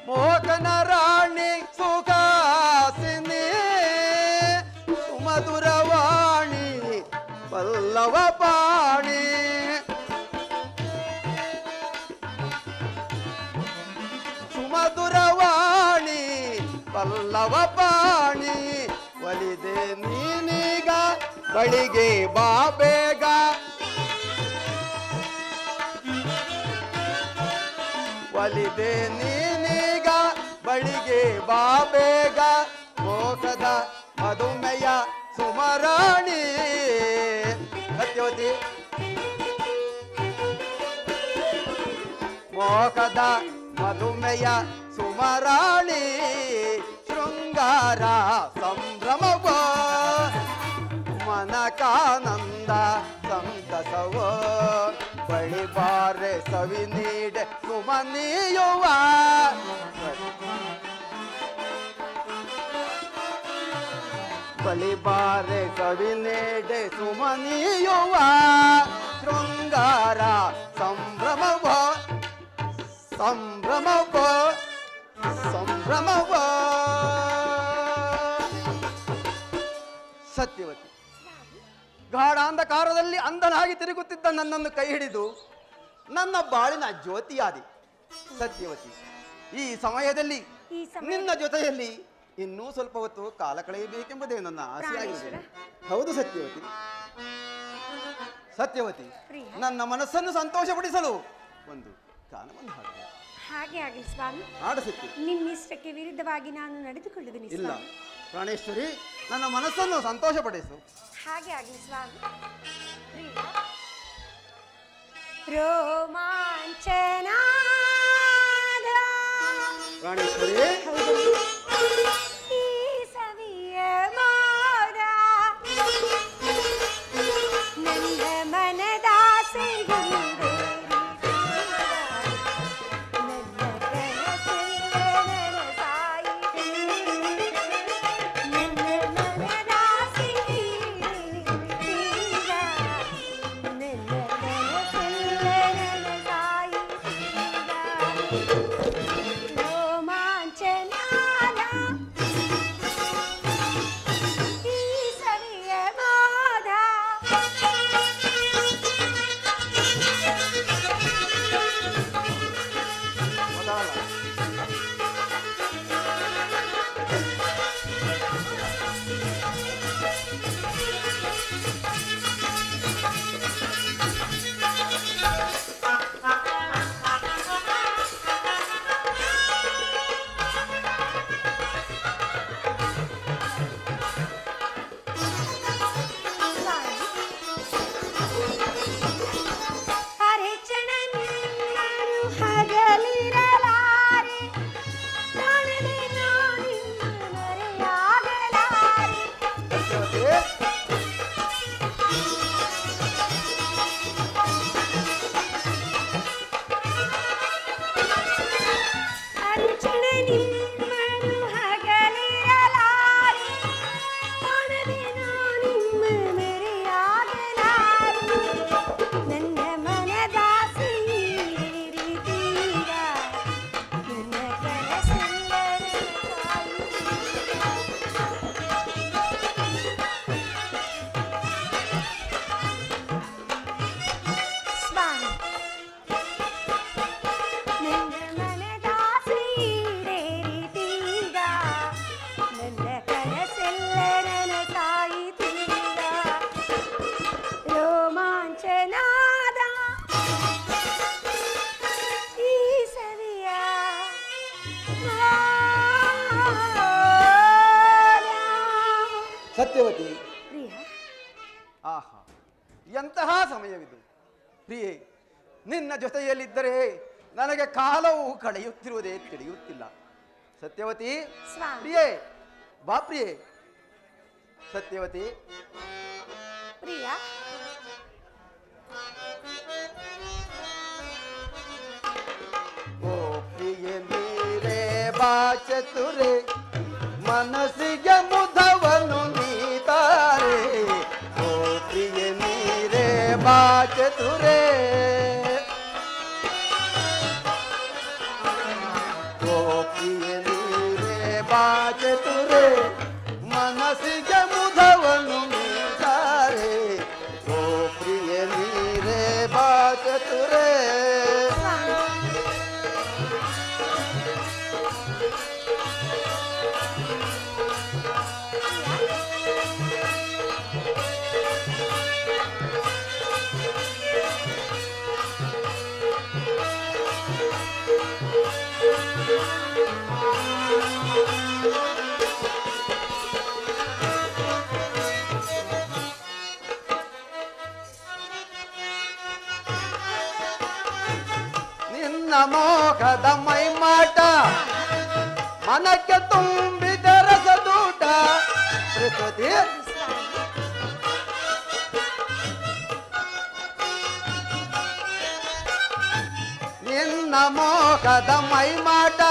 ಮೋಹನ ರಾಣಿ ಸುಖಾಸಿನಿ ಸುಮಧುರವಾಣಿ ಪಲ್ಲವ ಪಾಣಿ ಸುಮಧುರವಾಣಿ ಪಲ್ಲವ ಪಾಣಿ ಒಲಿದೆ ನೀನೀಗ ಬಳಿಗೆ ಬಾ ಬೇಗ ಒಲಿದೆ ನೀನೀಗ ಬಳಿಗೆ ಬಾ ಬೇಗ ಮೋಹದ ಮಧುಮೆಯ ಸುಮರಾಣಿ ಸತ್ಯವತಿ ಮೋಹದ ಮಧುಮೆಯ ಸುಮರಾಣಿ ಶೃಂಗಾರ ಸಂಭ್ರಮವ ಮನಕಾನಂದ ಸಂತಸವ ಬಳಿ ಬಾರೆ ಸವಿ ನೀಡೆ ಸುಮನೀಯುವ ಬಳಿ ಬಾರೆ ಸವಿ ನೀಡೆ ಸುಮನೀಯುವ ಶೃಂಗಾರ ಸಂಭ್ರಮವ ಸಂಭ್ರಮವ ಸಂಭ್ರಮವ ಸತ್ಯವತಿ ಗಾಢಾಂಧಕಾರದಲ್ಲಿ ಅಂಧನಾಗಿ ತಿರುಗುತ್ತಿದ್ದ ನನ್ನನ್ನು ಕೈ ಹಿಡಿದು ನನ್ನ ಬಾಳಿನ ಜ್ಯೋತಿಯಾದಿ ಸತ್ಯವತಿ. ಈ ಸಮಯದಲ್ಲಿ ನಿನ್ನ ಜೊತೆಯಲ್ಲಿ ಇನ್ನೂ ಸ್ವಲ್ಪ ಹೊತ್ತು ಕಾಲ ಕಳೆಯಬೇಕೆಂಬುದೇ ನನ್ನ ಆಸೆಯಾಗಿದೆ. ಹೌದು ಸತ್ಯವತಿ. ಸತ್ಯವತಿ, ನನ್ನ ಮನಸ್ಸನ್ನು ಸಂತೋಷಪಡಿಸಲು ಒಂದು ಗಾನವನ್ನು ಹಾಡು. ಹಾಗೆ ಆಗಲಿ ಸ್ವಾಮಿ. ಹಾಡು ಸತ್ಯ. ನಿನ್ನಿಷ್ಟಕ್ಕೆ ವಿರುದ್ಧವಾಗಿ ನಾನು ನಡೆದುಕೊಳ್ಳುವುದಿಲ್ಲ. ಇಲ್ಲ ಪ್ರಾಣೇಶ್ವರಿ, ನನ್ನ ಮನಸ್ಸನ್ನು ಸಂತೋಷಪಡಿಸು. ಹಾಗೆ ಆಗಲಿ ಸ್ವಾಮಿ. ರೋಮಾಂಚನ ಪ್ರಾಣೇಶ್ವರಿ, ಈ ಸವಿಯ ಮೋದ ನನ್ನ ಮನದಾಸೆಗೆ ಸತ್ಯವತಿ, ಆಹಾ ಎಂತಹ ಸಮಯವಿದು ಪ್ರಿಯೆ. ನಿನ್ನ ಜೊತೆಯಲ್ಲಿದ್ದರೆ ನನಗೆ ಕಾಲವು ಕಳೆಯುತ್ತಿರುವುದೇ ತಿಳಿಯುತ್ತಿಲ್ಲ. ಸತ್ಯವತಿ ಪ್ರಿಯೆ, ಬಾ ಪ್ರಿಯೆ. ಸತ್ಯವತಿ ಪ್ರಿಯ, ಓ ಪ್ರಿಯೆ ನೀರೇ ಬಾ ಚತುರೆ ಗೋಪಿಯ ನೀರೇ ಬಾಚತುರೆ ಮನಸ್ಸಿಗೆ ಮುದವನ್ನು ಮೀತಾರೆ ಗೋಪಿಯ ನೀರೇ ಬಾಚತುರೆ ನಿನ್ನ ಮೋಹದ ಮೈಮಾಟ ಮನಕ್ಕೆ ತುಂಬಿದ ರಸದೂಟ ಪ್ರಕೃತಿ ನಿನ್ನ ಮೋಹದ ಮೈಮಾಟ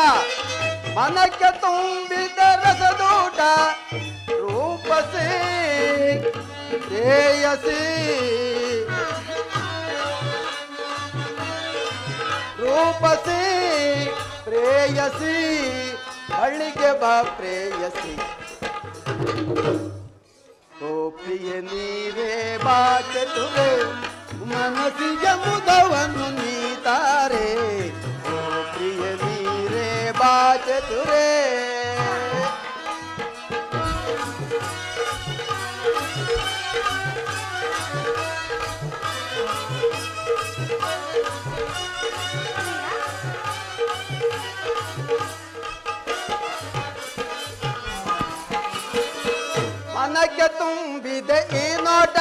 ಮನಕ್ಕೆ ತುಂಬಿದ ರಸದೂಟ ರೂಪಸಿ ಶ್ರೇಯಸಿ ರೂಪಸಿ ಪ್ರೇಯಸಿ ಹಳ್ಳಿಗೆ ಬಾ ಪ್ರೇಯಸಿ ಗೋಪಿಯ ನೀರೇ ಬಾಚತುರೆ ಮನಸ್ಸಿಗೆ ಮುದವನ್ನು ನೀತಾರೆ ಗೋಪಿಯ ನೀರೇ ಬಾಚತುರೆ ಮನಕ್ಕೆ ತುಂಬಿದೆ ಈ ನೋಟ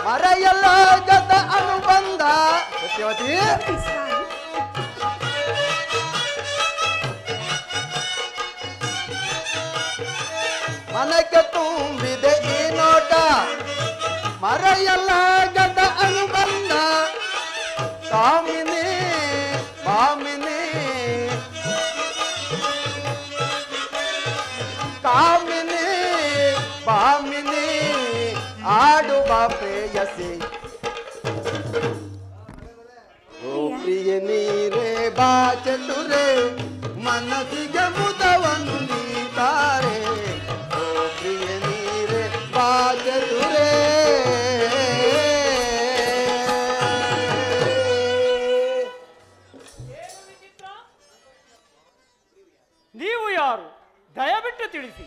ಮರೆಯಲಾಗದ ಅನುಬಂಧ ಸತ್ಯವತಿ ಮನಕ್ಕೆ ತುಂಬಿದೆ ಈ ನೋಟ ಮರೆಯಲಾಗದ ಅನುಬಂಧ ಕಾಮಿನಿ ಕಾಮಿನಿ ಕಾಮಿನಿ ಬಾಮಿನಿ ಆಡುವ ಪ್ರೇಯಸಿ ಗೋಪಿಯ ನೀರೇ ಬಾಚತುರೆ ಮನಸ್ಸಿಗೆ ಮುದವನ್ನು ನೀತಾರೆ ಗೋಪಿಯ ನೀರೇ ಬಾಚತುರೆ ನೀವು ಯಾರು ದಯವಿಟ್ಟು ತಿಳಿಸಿ.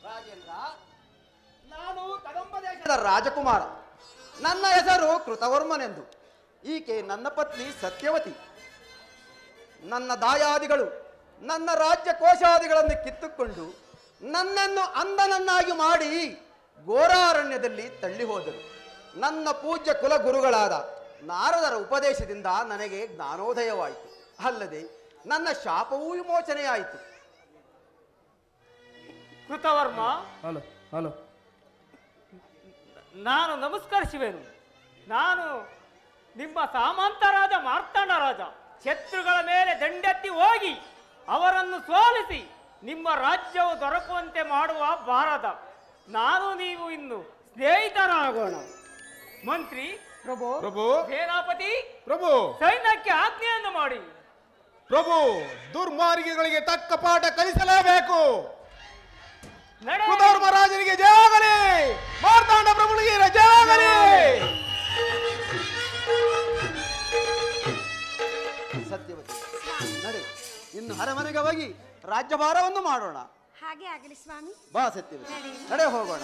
ರಾಜೇಂದ್ರ, ನಾನು ಕದಂಬ ದೇಶದ ರಾಜಕುಮಾರ. ನನ್ನ ಹೆಸರು ಕೃತವರ್ಮನೆಂದು. ಈಕೆ ನನ್ನ ಪತ್ನಿ ಸತ್ಯವತಿ. ನನ್ನ ದಾಯಾದಿಗಳು ನನ್ನ ರಾಜ್ಯ ಕೋಶಾದಿಗಳನ್ನು ಕಿತ್ತುಕೊಂಡು ನನ್ನನ್ನು ಅಂಧನನ್ನಾಗಿ ಮಾಡಿ ಘೋರಾರಣ್ಯದಲ್ಲಿ ತಳ್ಳಿ ಹೋದರು. ನನ್ನ ಪೂಜ್ಯ ಕುಲಗುರುಗಳಾದ ನಾರದರ ಉಪದೇಶದಿಂದ ನನಗೆ ಜ್ಞಾನೋದಯವಾಯಿತು. ಅಲ್ಲದೆ ನನ್ನ ಶಾಪವೂ ವಿಮೋಚನೆಯಾಯಿತು. ಕೃತವರ್ಮ, ಹಲೋ ಹಲೋ, ನಾನು ನಮಸ್ಕರಿಸುವೆನು. ನಾನು ನಿಮ್ಮ ಸಾಮಂತರಾದ ಮಾರ್ತಾಂಡ ರಾಜ. ಶತ್ರುಗಳ ಮೇಲೆ ದಂಡೆತ್ತಿ ಹೋಗಿ ಅವರನ್ನು ಸೋಲಿಸಿ ನಿಮ್ಮ ರಾಜ್ಯವು ದೊರಕುವಂತೆ ಮಾಡುವ ಭಾರತ. ನಾನು ನೀವು ಇನ್ನು ಸ್ನೇಹಿತರಾಗೋಣ. ಮಂತ್ರಿ, ಪ್ರಭು ಪ್ರಭು ಸೇನಾಪತಿ, ಪ್ರಭು ಸೈನ್ಯಕ್ಕೆ ಆಜ್ಞೆಯನ್ನು ಮಾಡಿ. ಪ್ರಭು, ದುರ್ಮಾರ್ಗಿಗಳಿಗೆ ತಕ್ಕ ಪಾಠ ಕಲಿಸಲೇಬೇಕು. ನಡೆ. ಕುಧರ್ಮರಾಜನಿಗೆ ಜಯವಾಗಲಿ, ಮಾರ್ತಾಂಡ ಪ್ರಭುಗಳಿಗೆ ಜಯವಾಗಲಿ. ಸತ್ಯವತಿ, ನಡೆ, ಇನ್ನು ಅರಮನೆಗೆ ಹೋಗಿ ರಾಜ್ಯಭಾರವನ್ನು ಮಾಡೋಣ. ಹಾಗೆ ಆಗಲಿ ಸ್ವಾಮಿ. ಬಾ ಸತ್ಯವತಿ, ನಡೆ ಹೋಗೋಣ.